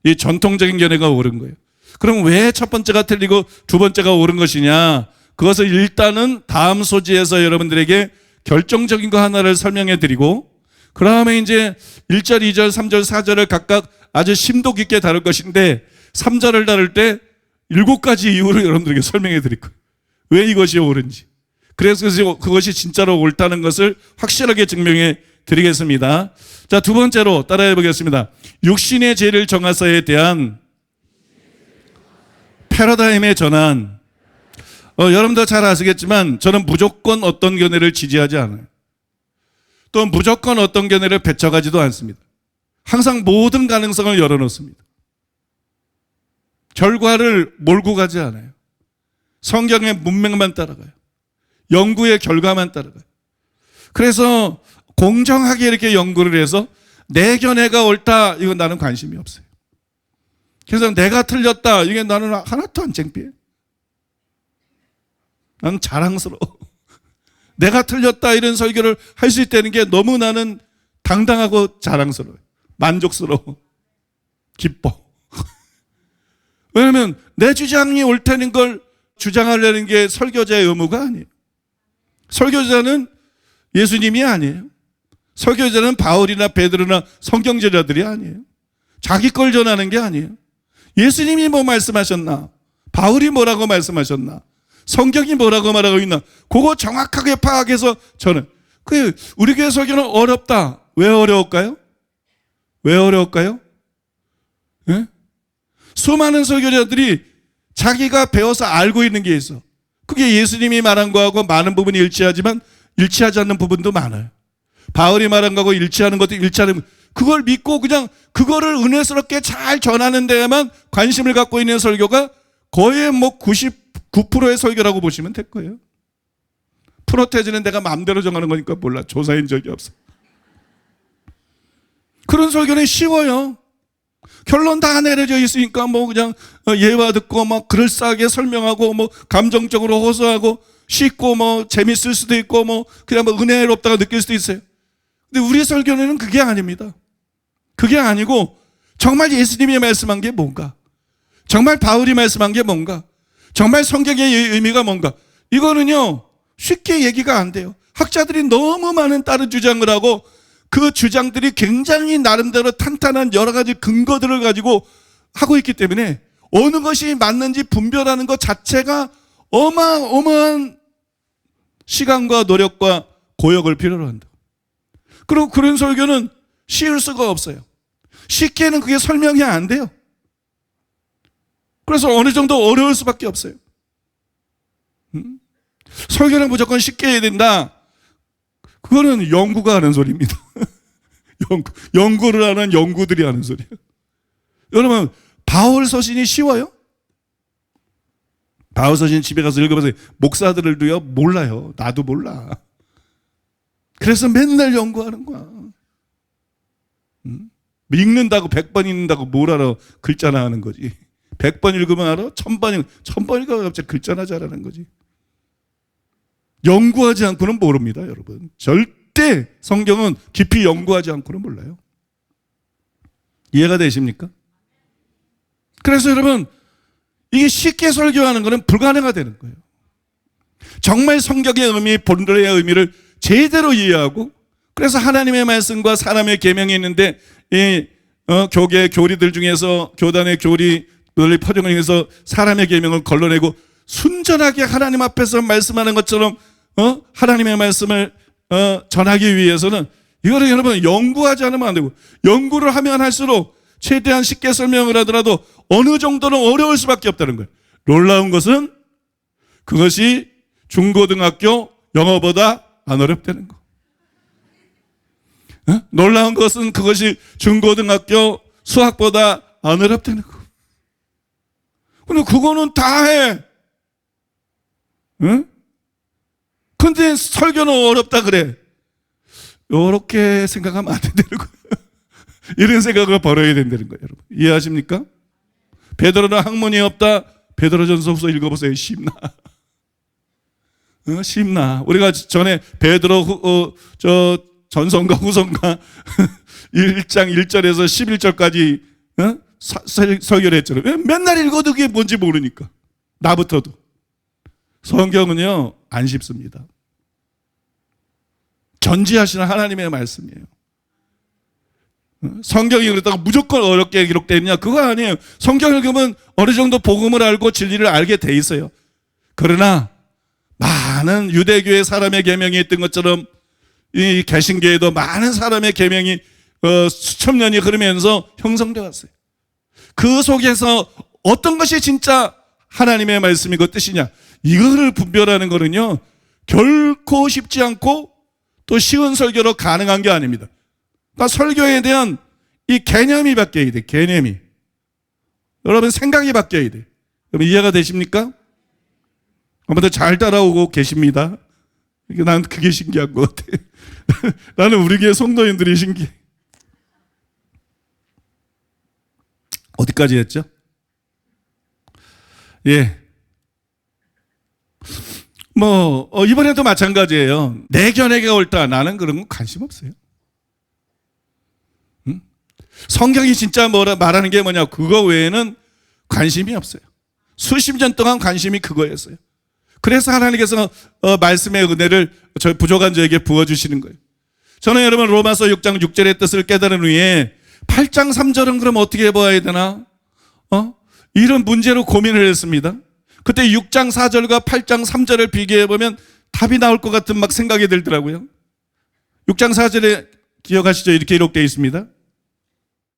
이 전통적인 견해가 옳은 거예요. 그럼 왜 첫 번째가 틀리고 두 번째가 옳은 것이냐? 그것을 일단은 다음 소지에서 여러분들에게 결정적인 거 하나를 설명해 드리고 그 다음에 이제 1절, 2절, 3절, 4절을 각각 아주 심도 깊게 다룰 것인데 3절을 다룰 때 7가지 이유를 여러분들에게 설명해 드릴 거예요. 왜 이것이 옳은지. 그래서 그것이 진짜로 옳다는 것을 확실하게 증명해 드리겠습니다. 자, 두 번째로 따라해 보겠습니다. 육신의 죄를 정하사에 대한 패러다임의 전환. 여러분도 잘 아시겠지만 저는 무조건 어떤 견해를 지지하지 않아요. 또 무조건 어떤 견해를 배척하지도 않습니다. 항상 모든 가능성을 열어놓습니다. 결과를 몰고 가지 않아요. 성경의 문맥만 따라가요. 연구의 결과만 따라가요. 그래서 공정하게 이렇게 연구를 해서 내 견해가 옳다, 이건 나는 관심이 없어요. 그래서 내가 틀렸다, 이게 나는 하나도 안 창피해. 나는 자랑스러워. 내가 틀렸다 이런 설교를 할 수 있다는 게 너무 나는 당당하고 자랑스러워요. 만족스러워. 기뻐. 왜냐하면 내 주장이 옳다는 걸 주장하려는 게 설교자의 의무가 아니에요. 설교자는 예수님이 아니에요. 설교자는 바울이나 베드로나 성경제자들이 아니에요. 자기 걸 전하는 게 아니에요. 예수님이 뭐 말씀하셨나? 바울이 뭐라고 말씀하셨나? 성경이 뭐라고 말하고 있나? 그거 정확하게 파악해서 저는 우리 교회 설교는 어렵다. 왜 어려울까요? 왜 어려울까요? 네? 수많은 설교자들이 자기가 배워서 알고 있는 게 있어. 그게 예수님이 말한 거하고 많은 부분이 일치하지만 일치하지 않는 부분도 많아요. 바울이 말한 거하고 일치하는 것도 일치하는, 그걸 믿고 그냥 그거를 은혜스럽게 잘 전하는 데에만 관심을 갖고 있는 설교가 거의 뭐 99%의 설교라고 보시면 될 거예요. 프로테지는 내가 마음대로 정하는 거니까 몰라. 조사한 적이 없어. 그런 설교는 쉬워요. 결론 다 내려져 있으니까 뭐 그냥 예화 듣고 막 그럴싸하게 설명하고 뭐 감정적으로 호소하고 쉽고 뭐 재밌을 수도 있고 뭐 그냥 뭐 은혜롭다고 느낄 수도 있어요. 근데 우리 설교는 그게 아닙니다. 그게 아니고 정말 예수님이 말씀한 게 뭔가, 정말 바울이 말씀한 게 뭔가, 정말 성경의 의미가 뭔가, 이거는요 쉽게 얘기가 안 돼요. 학자들이 너무 많은 다른 주장을 하고 그 주장들이 굉장히 나름대로 탄탄한 여러 가지 근거들을 가지고 하고 있기 때문에 어느 것이 맞는지 분별하는 것 자체가 어마어마한 시간과 노력과 고역을 필요로 한다. 그리고 그런 설교는 쉬울 수가 없어요. 쉽게는 그게 설명이 안 돼요. 그래서 어느 정도 어려울 수밖에 없어요. 설교는 무조건 쉽게 해야 된다. 그거는 연구가 하는 소리입니다. 연구를 하는 연구들이 하는 소리예요. 여러분, 바울 서신이 쉬워요? 바울 서신 집에 가서 읽어보세요. 목사들도요 몰라요. 나도 몰라. 그래서 맨날 연구하는 거야. 읽는다고 100번 읽는다고 뭘 알아? 글자나 하는 거지. 100번 읽으면 알아? 1000번 읽으면 갑자기 글자나 잘하는 거지. 연구하지 않고는 모릅니다, 여러분. 절대 성경은 깊이 연구하지 않고는 몰라요. 이해가 되십니까? 그래서 여러분, 이게 쉽게 설교하는 것은 불가능하게 되는 거예요. 정말 성경의 의미, 본래의 의미를 제대로 이해하고, 그래서 하나님의 말씀과 사람의 계명이 있는데 이 교계 교리들 중에서 교단의 교리 널리 퍼져가는 중에서 사람의 계명을 걸러내고 순전하게 하나님 앞에서 말씀하는 것처럼 하나님의 말씀을 전하기 위해서는 이거를 여러분 연구하지 않으면 안 되고, 연구를 하면 할수록 최대한 쉽게 설명을 하더라도 어느 정도는 어려울 수밖에 없다는 거예요. 놀라운 것은 그것이 중고등학교 영어보다 안 어렵다는 거. 놀라운 것은 그것이 중고등학교 수학보다 안 어렵다는 거. 근데 그거는 다 해. 응? 근데 설교는 어렵다 그래. 이렇게 생각하면 안 된다는 거예요. 이런 생각을 버려야 된다는 거예요, 여러분. 이해하십니까? 베드로는 학문이 없다. 베드로전서 후서 읽어보세요. 쉽나? 쉽나? 우리가 전에 베드로 전서인가 후서인가 1장 1절에서 11절까지 설교를 했잖아요. 맨날 읽어도 그게 뭔지 모르니까. 나부터도. 성경은요 안 쉽습니다. 전지하시는 하나님의 말씀이에요. 성경이 그렇다고 무조건 어렵게 기록되어 있냐? 그거 아니에요. 성경을 읽으면 어느 정도 복음을 알고 진리를 알게 돼 있어요. 그러나 많은 유대교의 사람의 계명이 있던 것처럼 이 개신교에도 많은 사람의 계명이 수천 년이 흐르면서 형성되어 왔어요. 그 속에서 어떤 것이 진짜 하나님의 말씀이고 뜻이냐, 이거를 분별하는 거는요 결코 쉽지 않고 또 쉬운 설교로 가능한 게 아닙니다. 그러니까 설교에 대한 이 개념이 바뀌어야 돼. 개념이. 여러분 생각이 바뀌어야 돼. 여러분 이해가 되십니까? 아무튼 잘 따라오고 계십니다. 난 그게 신기한 것 같아. 나는 우리 교회 성도님들이 신기해. 어디까지 했죠? 예. 이번에도 마찬가지예요. 내 견해가 옳다. 나는 그런 건 관심 없어요. 응? 성경이 진짜 말하는 게 뭐냐, 그거 외에는 관심이 없어요. 수십 년 동안 관심이 그거였어요. 그래서 하나님께서 말씀의 은혜를 저 부족한 저에게 부어주시는 거예요. 저는 여러분 로마서 6장 6절의 뜻을 깨달은 후에 8장 3절은 그럼 어떻게 봐야 되나? 이런 문제로 고민을 했습니다. 그때 6장 4절과 8장 3절을 비교해보면 답이 나올 것 같은 막 생각이 들더라고요. 6장 4절에 기억하시죠? 이렇게 기록되어 있습니다.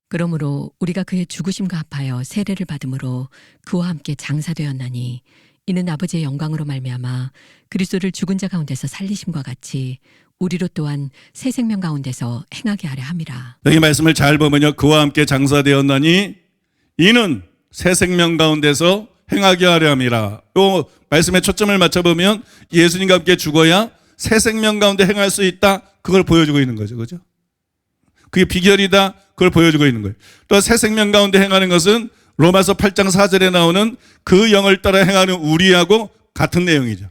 그러므로 우리가 그의 죽으심과 합하여 세례를 받음으로 그와 함께 장사되었나니 이는 아버지의 영광으로 말미암아 그리스도를 죽은 자 가운데서 살리심과 같이 우리로 또한 새 생명 가운데서 행하게 하려 함이라. 여기 말씀을 잘 보면요, 그와 함께 장사되었나니 이는 새 생명 가운데서 행하게 하려 함이라. 이 말씀에 초점을 맞춰보면 예수님과 함께 죽어야 새 생명 가운데 행할 수 있다. 그걸 보여주고 있는 거죠. 그죠? 그게 비결이다. 그걸 보여주고 있는 거예요. 또 새 생명 가운데 행하는 것은 로마서 8장 4절에 나오는 그 영을 따라 행하는 우리하고 같은 내용이죠.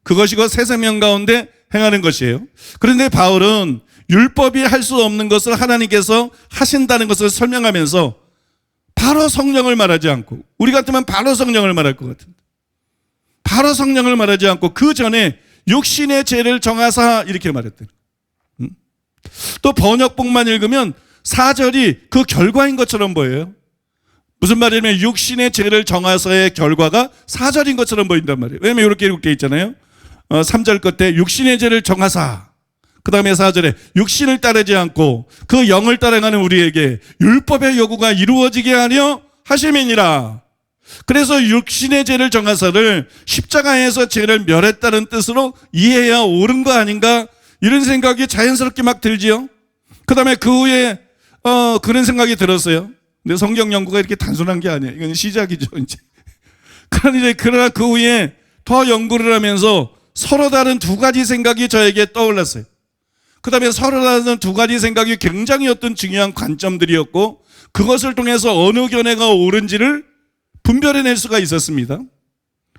그것이고 새 생명 가운데 행하는 것이에요. 그런데 바울은 율법이 할 수 없는 것을 하나님께서 하신다는 것을 설명하면서 바로 성령을 말하지 않고, 우리 같으면 바로 성령을 말할 것 같은데 바로 성령을 말하지 않고 그 전에 육신의 죄를 정하사 이렇게 말했대요. 또 번역본만 읽으면 4절이 그 결과인 것처럼 보여요. 무슨 말이냐면 육신의 죄를 정하사의 결과가 4절인 것처럼 보인단 말이에요. 왜냐면 이렇게 기록되어 있잖아요. 3절 끝에 육신의 죄를 정하사, 그 다음에 4절에 육신을 따르지 않고 그 영을 따라가는 우리에게 율법의 요구가 이루어지게 하려 하심이니라. 그래서 육신의 죄를 정하사를 십자가에서 죄를 멸했다는 뜻으로 이해해야 옳은 거 아닌가, 이런 생각이 자연스럽게 막 들지요. 그 다음에 그 후에 그런 생각이 들었어요. 근데 성경 연구가 이렇게 단순한 게 아니에요. 이건 시작이죠, 이제. 그러나 그 후에 더 연구를 하면서 서로 다른 두 가지 생각이 저에게 떠올랐어요. 그 다음에 서로 다른 두 가지 생각이 굉장히 어떤 중요한 관점들이었고, 그것을 통해서 어느 견해가 옳은지를 분별해낼 수가 있었습니다.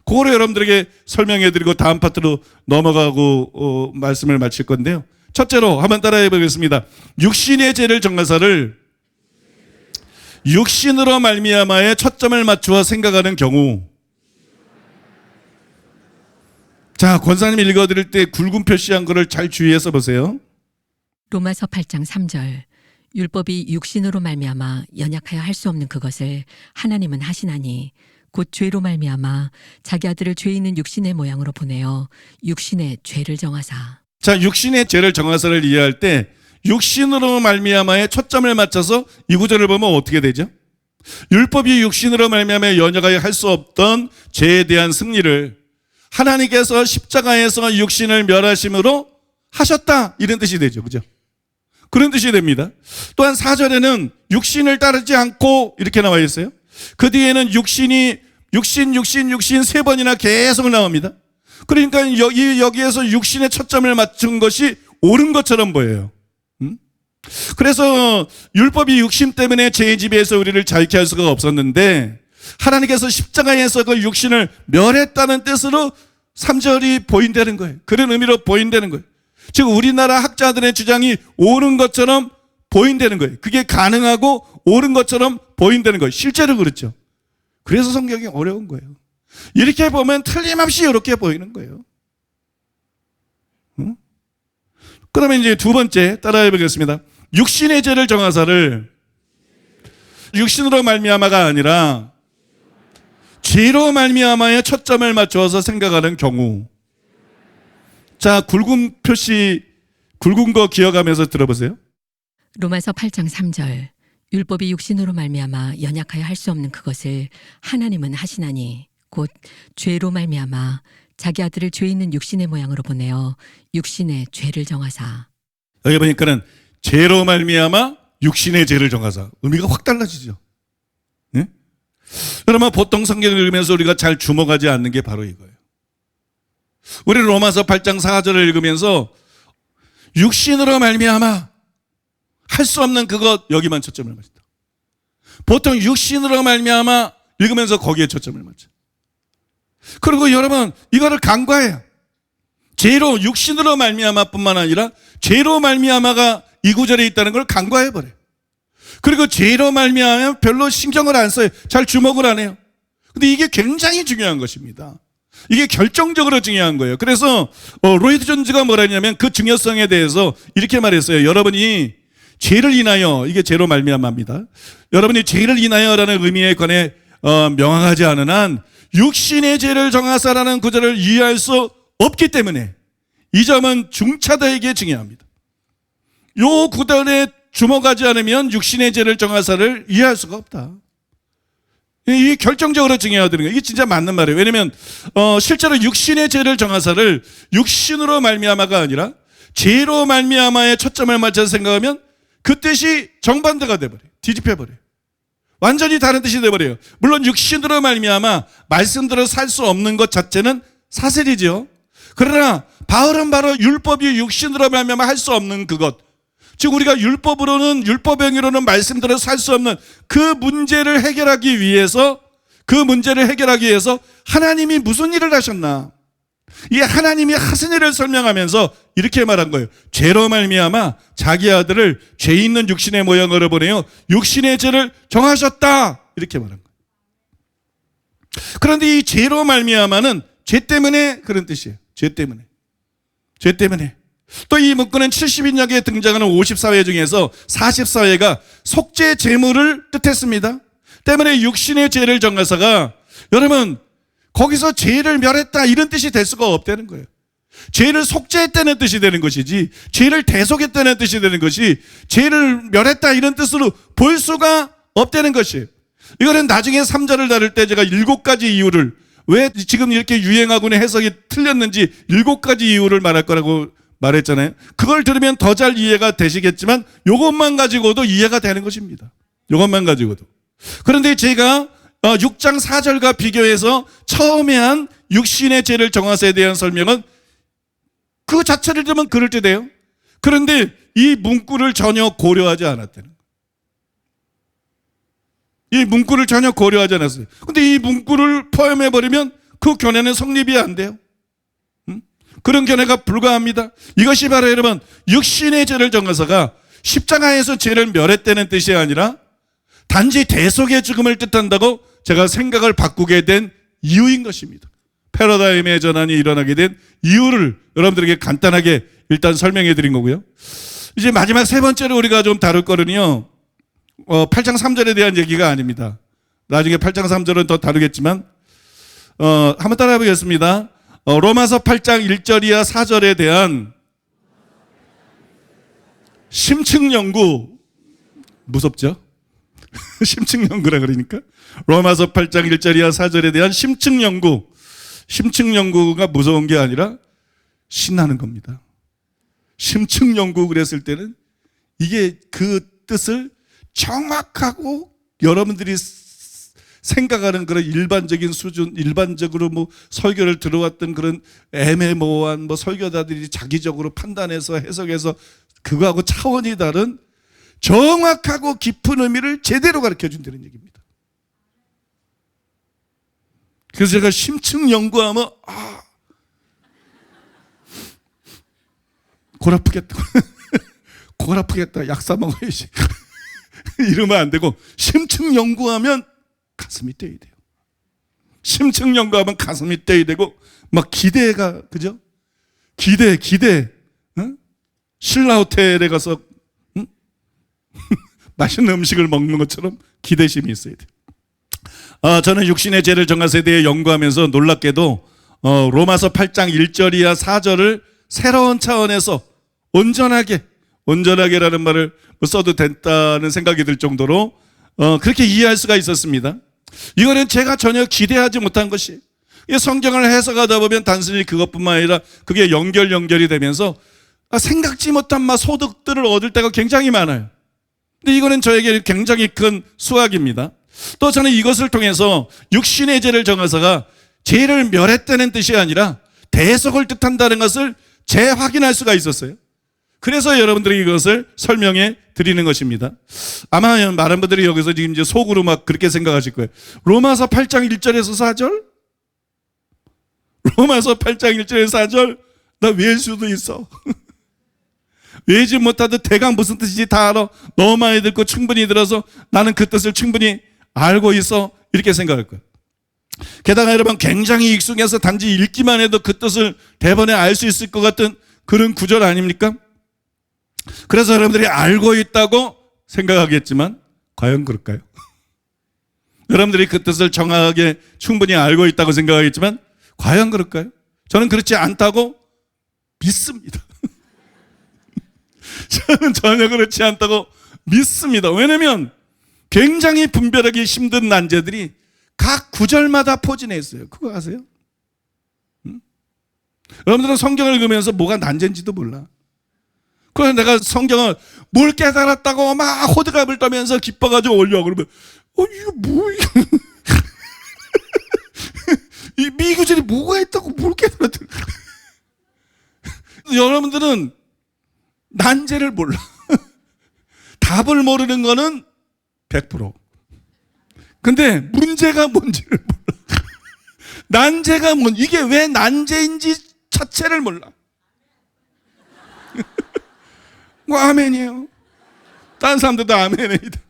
그거를 여러분들에게 설명해드리고 다음 파트로 넘어가고 말씀을 마칠 건데요. 첫째로 한번 따라해 보겠습니다. 육신의 죄를 정하사를 육신으로 말미암아에 초점을 맞추어 생각하는 경우. 자, 권사님 읽어드릴 때 굵은 표시한 거를 잘 주의해서 보세요. 로마서 8장 3절 율법이 육신으로 말미암아 연약하여 할 수 없는 그것을 하나님은 하시나니 곧 죄로 말미암아 자기 아들을 죄 있는 육신의 모양으로 보내어 육신의 죄를 정하사. 자, 육신의 죄를 정하사를 이해할 때 육신으로 말미암아에 초점을 맞춰서 이 구절을 보면 어떻게 되죠? 율법이 육신으로 말미암아 연약하여 할 수 없던 죄에 대한 승리를 하나님께서 십자가에서 육신을 멸하심으로 하셨다, 이런 뜻이 되죠. 그죠? 그런 뜻이 됩니다. 또한 4절에는 육신을 따르지 않고 이렇게 나와 있어요. 그 뒤에는 육신 세 번이나 계속 나옵니다. 그러니까 여기에서 육신의 초점을 맞춘 것이 옳은 것처럼 보여요. 그래서 율법이 육신 때문에 죄의 지배에서 우리를 자유케 할 수가 없었는데 하나님께서 십자가에서 그 육신을 멸했다는 뜻으로 3절이 보인다는 거예요. 그런 의미로 보인다는 거예요. 즉 우리나라 학자들의 주장이 옳은 것처럼 보인다는 거예요. 그게 가능하고 옳은 것처럼 보인다는 거예요. 실제로 그렇죠. 그래서 성경이 어려운 거예요. 이렇게 보면 틀림없이 이렇게 보이는 거예요. 그러면 이제 두 번째 따라해 보겠습니다. 육신의 죄를 정하사를 육신으로 말미암아가 아니라 죄로 말미암아에 초점을 맞추어서 생각하는 경우. 자, 굵은 표시, 굵은 거 기억하면서 들어보세요. 로마서 8장 3절 율법이 육신으로 말미암아 연약하여 할 수 없는 그것을 하나님은 하시나니 곧 죄로 말미암아 자기 아들을 죄 있는 육신의 모양으로 보내어 육신의 죄를 정하사. 여기 보니까는 죄로 말미암아 육신의 죄를 정하사. 의미가 확 달라지죠. 네? 여러분, 보통 성경을 읽으면서 우리가 잘 주목하지 않는 게 바로 이거예요. 우리 로마서 8장 4절을 읽으면서 육신으로 말미암아 할 수 없는 그것, 여기만 초점을 맞춘다. 보통 육신으로 말미암아 읽으면서 거기에 초점을 맞춰. 그리고 여러분, 이거를 간과해요. 죄로, 육신으로 말미암아뿐만 아니라 죄로 말미암아가 이 구절에 있다는 걸 간과해버려요. 그리고 죄로 말미암아 별로 신경을 안 써요. 잘 주목을 안 해요. 근데 이게 굉장히 중요한 것입니다. 이게 결정적으로 중요한 거예요. 그래서 로이드 존즈가 뭐라 했냐면 그 중요성에 대해서 이렇게 말했어요. 여러분이 죄를 인하여, 이게 죄로 말미암아입니다. 여러분이 죄를 인하여라는 의미에 관해 명확하지 않은 한 육신의 죄를 정하사라는 구절을 이해할 수 없기 때문에 이 점은 중차대에게 중요합니다. 요 구절에 주목하지 않으면 육신의 죄를 정하사를 이해할 수가 없다. 이게 결정적으로 중요하다는 거예요. 이게 진짜 맞는 말이에요. 왜냐하면 실제로 육신의 죄를 정하사를 육신으로 말미암아가 아니라 죄로 말미암아에 초점을 맞춰서 생각하면 그 뜻이 정반대가 돼버려요. 뒤집혀버려요. 완전히 다른 뜻이 돼버려요. 물론 육신으로 말미암아 말씀대로 살 수 없는 것 자체는 사실이죠. 그러나 바울은 바로 율법이 육신으로 말미암아 할 수 없는 그것, 즉 우리가 율법행위로는 말씀대로 살 수 없는 그 문제를 해결하기 위해서 하나님이 무슨 일을 하셨나, 이 하나님이 하신 일을 설명하면서 이렇게 말한 거예요. 죄로 말미암아 자기 아들을 죄 있는 육신의 모양으로 보내어 육신의 죄를 정하셨다, 이렇게 말한 거예요. 그런데 이 죄로 말미암아는 죄 때문에 그런 뜻이에요. 죄 때문에. 또 이 문구는 70인역에 등장하는 54회 중에서 44회가 속죄 제물을 뜻했습니다. 때문에 육신의 죄를 정하사가, 여러분, 거기서 죄를 멸했다 이런 뜻이 될 수가 없다는 거예요. 죄를 속죄했다는 뜻이 되는 것이지, 죄를 대속했다는 뜻이 되는 것이 죄를 멸했다 이런 뜻으로 볼 수가 없다는 것이에요. 이거는 나중에 3절을 다룰 때 제가 7가지 이유를, 왜 지금 이렇게 유행하고는 해석이 틀렸는지 7가지 이유를 말할 거라고 말했잖아요. 그걸 들으면 더 잘 이해가 되시겠지만 이것만 가지고도 이해가 되는 것입니다. 이것만 가지고도. 그런데 제가 6장 4절과 비교해서 처음에 한 육신의 죄를 정하사에 대한 설명은 그 자체를 들으면 그럴듯해요. 그런데 이 문구를 전혀 고려하지 않았다는 거예요. 이 문구를 전혀 고려하지 않았어요. 근데 이 문구를 포함해버리면 그 견해는 성립이 안 돼요. 그런 견해가 불가합니다. 이것이 바로 여러분, 육신의 죄를 정하사가 십자가에서 죄를 멸했다는 뜻이 아니라 단지 대속의 죽음을 뜻한다고 제가 생각을 바꾸게 된 이유인 것입니다. 패러다임의 전환이 일어나게 된 이유를 여러분들에게 간단하게 일단 설명해 드린 거고요. 이제 마지막 세 번째로 우리가 좀 다룰 거는요, 8장 3절에 대한 얘기가 아닙니다. 나중에 8장 3절은 더 다루겠지만, 한번 따라해 보겠습니다. 로마서 8장 1절이야 4절에 대한 심층 연구, 무섭죠? 심층 연구라 그러니까. 로마서 8장 1절이야 4절에 대한 심층 연구. 심층 연구가 무서운 게 아니라 신나는 겁니다. 심층 연구 그랬을 때는 이게 그 뜻을 정확하고 여러분들이 생각하는 그런 일반적인 수준, 일반적으로 뭐 설교를 들어왔던 그런 애매모호한 뭐 설교자들이 자기적으로 판단해서 해석해서 그거하고 차원이 다른 정확하고 깊은 의미를 제대로 가르쳐 준다는 얘기입니다. 그래서 제가 심층 연구하면 골 아프겠다. 골 아프겠다. 약 사 먹어야지. 이러면 안 되고 심층 연구하면 가슴이 떼야 돼요. 심층 연구하면 가슴이 떼야 되고 막 기대가, 그죠? 기대. 응? 신라 호텔에 가서 응? 맛있는 음식을 먹는 것처럼 기대심이 있어야 돼요. 저는 육신의 죄를 정하세에 대해 연구하면서 놀랍게도 로마서 8장 1절이야 4절을 새로운 차원에서 온전하게라는 말을 써도 된다는 생각이 들 정도로 그렇게 이해할 수가 있었습니다. 이거는 제가 전혀 기대하지 못한 것이, 성경을 해석하다 보면 단순히 그것뿐만 아니라 그게 연결이 되면서 생각지 못한 소득들을 얻을 때가 굉장히 많아요. 근데 이거는 저에게 굉장히 큰 수확입니다. 또 저는 이것을 통해서 육신의 죄를 정하사가 죄를 멸했다는 뜻이 아니라 대속을 뜻한다는 것을 재확인할 수가 있었어요. 그래서 여러분들이 이것을 설명해 드리는 것입니다. 아마 많은 분들이 여기서 지금 이제 속으로 막 그렇게 생각하실 거예요. 로마서 8장 1절에서 4절? 로마서 8장 1절에서 4절? 나 외울 수도 있어. 외우지 못하도 대강 무슨 뜻인지 다 알아. 너무 많이 듣고 충분히 들어서 나는 그 뜻을 충분히 알고 있어. 이렇게 생각할 거예요. 게다가 여러분 굉장히 익숙해서 단지 읽기만 해도 그 뜻을 대번에 알 수 있을 것 같은 그런 구절 아닙니까? 그래서 여러분들이 알고 있다고 생각하겠지만 과연 그럴까요? 여러분들이 그 뜻을 정확하게 충분히 알고 있다고 생각하겠지만 과연 그럴까요? 저는 그렇지 않다고 믿습니다. 저는 전혀 그렇지 않다고 믿습니다. 왜냐하면 굉장히 분별하기 힘든 난제들이 각 구절마다 포진해 있어요. 그거 아세요? 여러분들은 성경을 읽으면서 뭐가 난제인지도 몰라. 그래서 내가 성경을 뭘 깨달았다고 막 호들갑을 떠면서 기뻐가지고 올려. 그러면 이거 뭐야? 이 미구절이 뭐가 있다고 뭘 깨달았다. 여러분들은 난제를 몰라. 답을 모르는 거는 100%. 근데 문제가 뭔지를 몰라. 난제가 이게 왜 난제인지 자체를 몰라. 아멘이에요. 다른 사람들도 아멘입니다.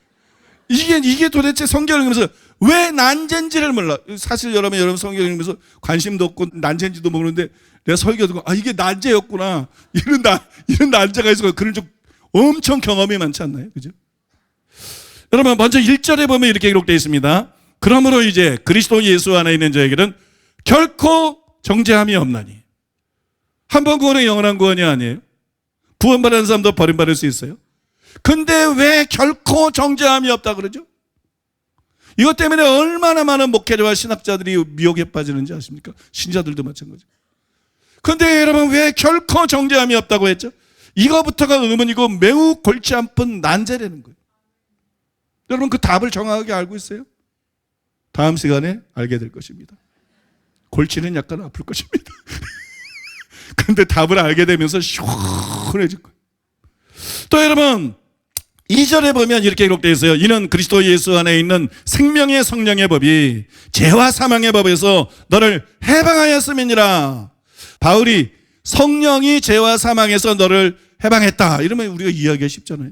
이게 도대체 성경을 읽으면서 왜 난제인지를 몰라. 사실 여러분 성경을 읽으면서 관심도 없고 난제인지도 모르는데 내가 설교 듣고 이게 난제였구나. 이런 난제가 있어. 그런 좀 엄청 경험이 많지 않나요? 그죠? 여러분 먼저 1절에 보면 이렇게 기록되어 있습니다. 그러므로 이제 그리스도 예수 안에 있는 자에게는 결코 정죄함이 없나니. 한 번 구원은 영원한 구원이 아니에요. 구원받은 사람도 버림받을 수 있어요. 근데 왜 결코 정죄함이 없다 그러죠? 이것 때문에 얼마나 많은 목회자와 신학자들이 미혹에 빠지는지 아십니까? 신자들도 마찬가지죠. 근데 여러분 왜 결코 정죄함이 없다고 했죠? 이거부터가 의문이고 매우 골치 아픈 난제라는 거예요. 여러분 그 답을 정확하게 알고 있어요? 다음 시간에 알게 될 것입니다. 골치는 약간 아플 것입니다. 근데 답을 알게 되면서 시원해질 거예요. 또 여러분 2절에 보면 이렇게 기록되어 있어요. 이는 그리스도 예수 안에 있는 생명의 성령의 법이 죄와 사망의 법에서 너를 해방하였음이니라. 바울이 성령이 죄와 사망에서 너를 해방했다 이러면 우리가 이해하기가 쉽잖아요.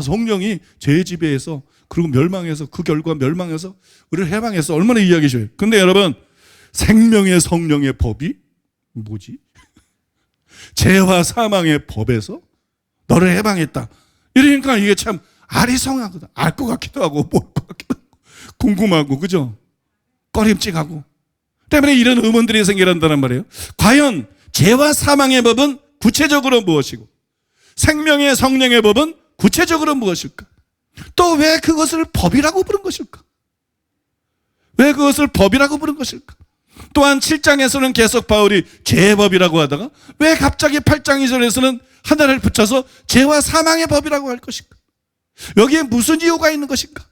성령이 죄의 지배에서 그리고 멸망해서 그 결과 멸망해서 우리를 해방해서 얼마나 이해하기 쉬워요. 근데 여러분 생명의 성령의 법이 뭐지? 죄와 사망의 법에서 너를 해방했다. 이러니까 이게 참 아리송하거든. 알 것 같기도 하고 모를 것 같기도 하고 궁금하고 그죠? 꺼림칙하고 때문에 이런 의문들이 생겨난다는 말이에요. 과연 죄와 사망의 법은 구체적으로 무엇이고 생명의 성령의 법은 구체적으로 무엇일까? 또 왜 그것을 법이라고 부른 것일까? 왜 그것을 법이라고 부른 것일까? 또한 7장에서는 계속 바울이 죄의 법이라고 하다가 왜 갑자기 8장 2절에서는 하나를 붙여서 죄와 사망의 법이라고 할 것일까? 여기에 무슨 이유가 있는 것일까?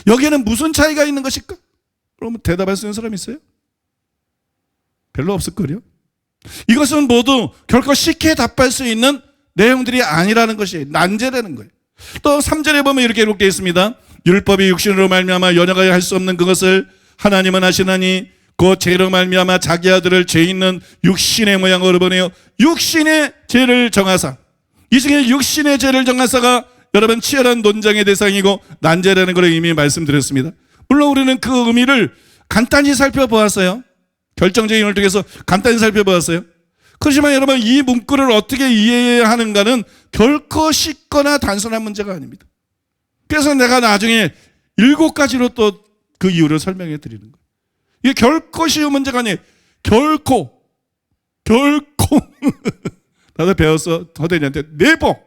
여기에는 무슨 차이가 있는 것일까? 그러면 대답할 수 있는 사람 있어요? 별로 없을걸요? 이것은 모두 결코 쉽게 답할 수 있는 내용들이 아니라는 것이 난제라는 거예요. 또 3절에 보면 이렇게 기록되어 있습니다. 율법이 육신으로 말미암아 연약하게 할 수 없는 그것을 하나님은 하시나니 그 죄로 말미암아 자기 아들을 죄 있는 육신의 모양으로 보내어 육신의 죄를 정하사, 이 중에 육신의 죄를 정하사가 여러분 치열한 논쟁의 대상이고 난제라는 걸 이미 말씀드렸습니다. 물론 우리는 그 의미를 간단히 살펴보았어요. 결정적인 힘을 통해서 간단히 살펴보았어요. 그렇지만 여러분 이 문구를 어떻게 이해하는가는 결코 쉽거나 단순한 문제가 아닙니다. 그래서 내가 나중에 7가지로 또 그 이유를 설명해 드리는 거예요. 이게 결코 쉬운 문제가 아니에요. 결코 나도 배웠어. 허대니한테 네버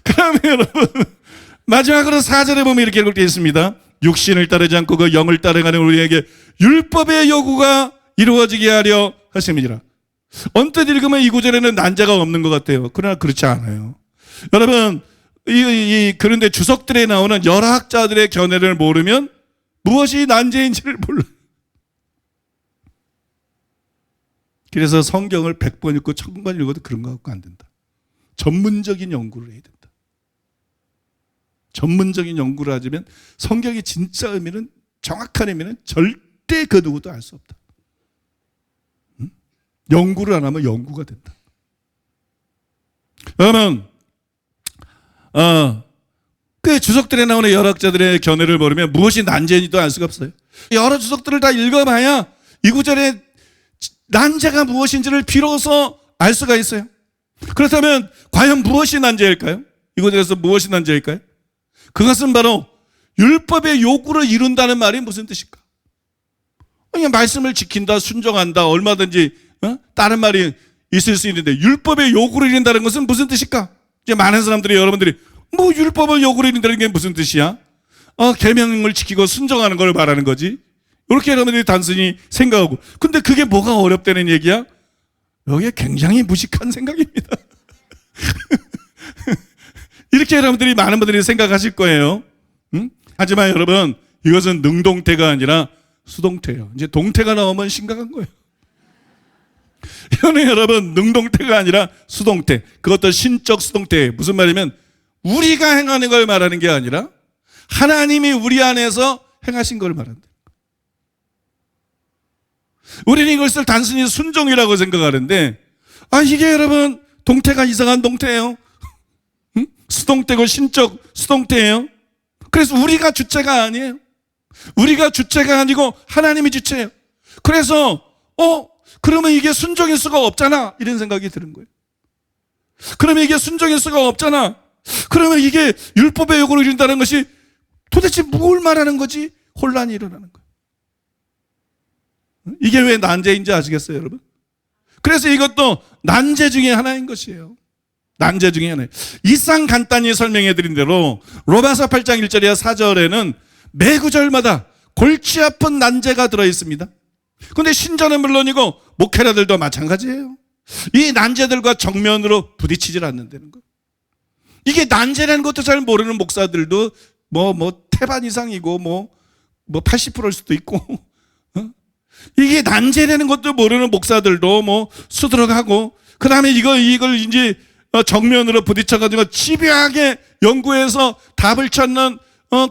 그러면 여러분 마지막으로 4절에 보면 이렇게 기록되어 있습니다. 육신을 따르지 않고 그 영을 따라가는 우리에게 율법의 요구가 이루어지게 하려 하심이니라. 언뜻 읽으면 이 구절에는 난제가 없는 것 같아요. 그러나 그렇지 않아요. 여러분 그런데 주석들에 나오는 열학자들의 견해를 모르면 무엇이 난제인지를 몰라요. 그래서 성경을 100번 읽고 1000번 읽어도 그런 거 갖고 안 된다. 전문적인 연구를 해야 된다. 전문적인 연구를 하자면 성경의 진짜 의미는, 정확한 의미는 절대 그 누구도 알 수 없다. 연구를 안 하면 연구가 된다. 그러면 그 주석들에 나오는 열학자들의 견해를 모르면 무엇이 난제인지도 알 수가 없어요. 여러 주석들을 다 읽어봐야 이 구절에 난제가 무엇인지를 비로소 알 수가 있어요. 그렇다면 과연 무엇이 난제일까요? 이 구절에서 무엇이 난제일까요? 그것은 바로 율법의 요구를 이룬다는 말이 무슨 뜻일까? 그냥 말씀을 지킨다, 순종한다, 얼마든지 다른 말이 있을 수 있는데 율법의 요구를 이룬다는 것은 무슨 뜻일까? 이제 많은 사람들이 여러분들이 뭐 율법을 요구를 이룬다는 게 무슨 뜻이야? 계명을 지키고 순종하는 걸 말하는 거지. 이렇게 여러분들이 단순히 생각하고, 근데 그게 뭐가 어렵다는 얘기야? 여기에 굉장히 무식한 생각입니다. 이렇게 여러분들이 많은 분들이 생각하실 거예요. 하지만 여러분 이것은 능동태가 아니라 수동태예요. 이제 동태가 나오면 심각한 거예요. 이거는 여러분 능동태가 아니라 수동태. 그것도 신적 수동태. 무슨 말이면 우리가 행하는 걸 말하는 게 아니라 하나님이 우리 안에서 행하신 걸 말한다. 우리는 이것을 단순히 순종이라고 생각하는데 이게 여러분 동태가 이상한 동태예요. 수동태고 신적 수동태예요. 그래서 우리가 주체가 아니에요. 우리가 주체가 아니고 하나님이 주체예요. 그래서 그러면 이게 순종일 수가 없잖아, 이런 생각이 드는 거예요. 그러면 이게 순종일 수가 없잖아. 그러면 이게 율법의 요구를 이룬다는 것이 도대체 뭘 말하는 거지? 혼란이 일어나는 거예요. 이게 왜 난제인지 아시겠어요, 여러분? 그래서 이것도 난제 중에 하나인 것이에요. 난제 중에 하나예요. 이상 간단히 설명해 드린 대로 로마서 8장 1절이나 4절에는 매 구절마다 골치 아픈 난제가 들어있습니다. 그런데 신자는 물론이고 목회자들도 마찬가지예요. 이 난제들과 정면으로 부딪히질 않는다는 거예요. 이게 난제라는 것도 잘 모르는 목사들도 태반 이상이고 80%일 수도 있고 이게 난제라는 것도 모르는 목사들도 수두룩하고 그 다음에 이걸 이제 정면으로 부딪혀가지고 집요하게 연구해서 답을 찾는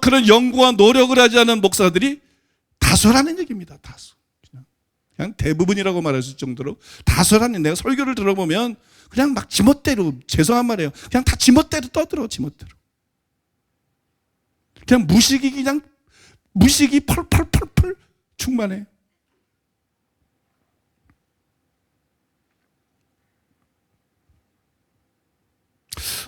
그런 연구와 노력을 하지 않은 목사들이 다수라는 얘기입니다. 다수. 그냥 대부분이라고 말할 수 있을 정도로 다수라는, 내가 설교를 들어보면 그냥 막 지멋대로, 죄송한 말이에요. 그냥 다 지멋대로 떠들어, 지멋대로. 그냥 무식이 펄펄펄펄 충만해.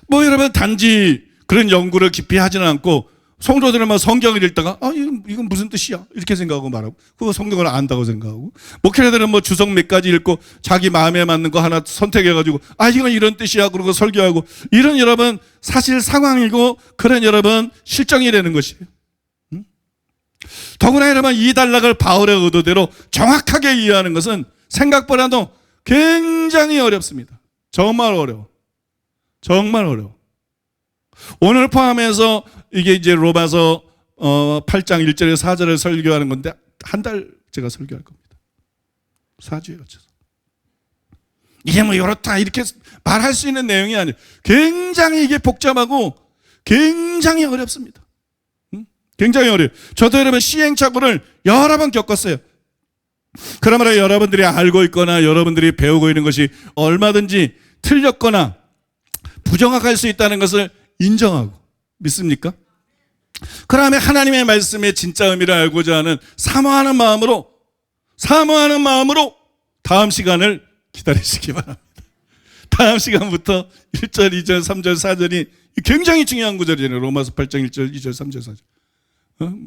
뭐 여러분 단지 그런 연구를 깊이 하지는 않고 성도들은 성경을 읽다가 이건 무슨 뜻이야 이렇게 생각하고 말하고 그거 성경을 안다고 생각하고 목회자들은 주석 몇 가지 읽고 자기 마음에 맞는 거 하나 선택해가지고 이건 이런 뜻이야 그러고 설교하고 이런 여러분 사실 상황이고 그런 여러분 실정이 되는 것이에요. 더구나 여러분 이 단락을 바울의 의도대로 정확하게 이해하는 것은 생각보다도 굉장히 어렵습니다. 정말 어려워. 정말 어려워. 오늘 포함해서 이게 이제 로마서 8장 1절에서 4절을 설교하는 건데 한 달 제가 설교할 겁니다. 4주에 걸쳐서. 이게 이렇다 이렇게 말할 수 있는 내용이 아니에요. 굉장히 이게 복잡하고 굉장히 어렵습니다. 굉장히 어려워요. 저도 여러분 시행착오를 여러 번 겪었어요. 그러므로 여러분들이 알고 있거나 여러분들이 배우고 있는 것이 얼마든지 틀렸거나 부정확할 수 있다는 것을 인정하고 믿습니까? 그러면 하나님의 말씀의 진짜 의미를 알고자 하는 사모하는 마음으로 다음 시간을 기다리시기 바랍니다. 다음 시간부터 1절, 2절, 3절, 4절이 굉장히 중요한 구절이잖아요. 로마서 8장 1절, 2절, 3절, 4절.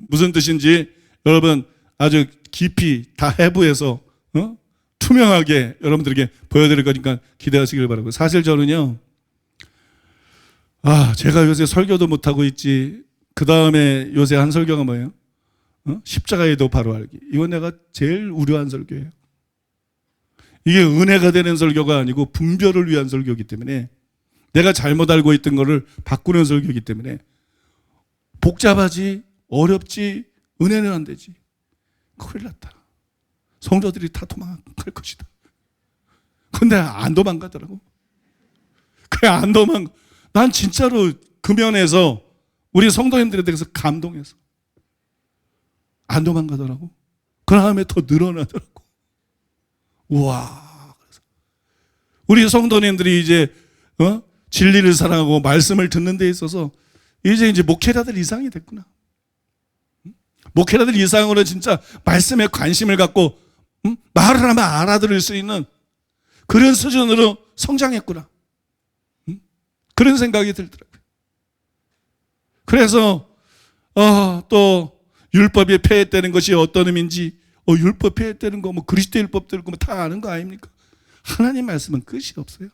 무슨 뜻인지 여러분 아주 깊이 다 해부해서 투명하게 여러분들에게 보여드릴 거니까 기대하시길 바라고. 사실 저는요 제가 요새 설교도 못하고 있지 그 다음에 요새 한 설교가 뭐예요? 십자가의 도 바로 알기. 이건 내가 제일 우려한 설교예요. 이게 은혜가 되는 설교가 아니고 분별을 위한 설교이기 때문에 내가 잘못 알고 있던 거를 바꾸는 설교이기 때문에 복잡하지 어렵지 은혜는 안 되지. 큰일 났다. 성도들이 다 도망갈 것이다. 근데 안 도망가더라고. 그냥 안 도망가. 난 진짜로 그 면에서 우리 성도님들에 대해서 감동해서 안 도망가더라고. 그 다음에 더 늘어나더라고. 우와. 그래서 우리 성도님들이 이제 진리를 사랑하고 말씀을 듣는 데 있어서 이제 목회자들 이상이 됐구나. 목회자들 이상으로 진짜 말씀에 관심을 갖고 말을 하면 알아들을 수 있는 그런 수준으로 성장했구나. 그런 생각이 들더라고요. 그래서 또 율법이 폐했다는 것이 어떤 의미인지 율법 폐했다는 거 그리스도 율법 들고 다 아는 거 아닙니까? 하나님 말씀은 끝이 없어요.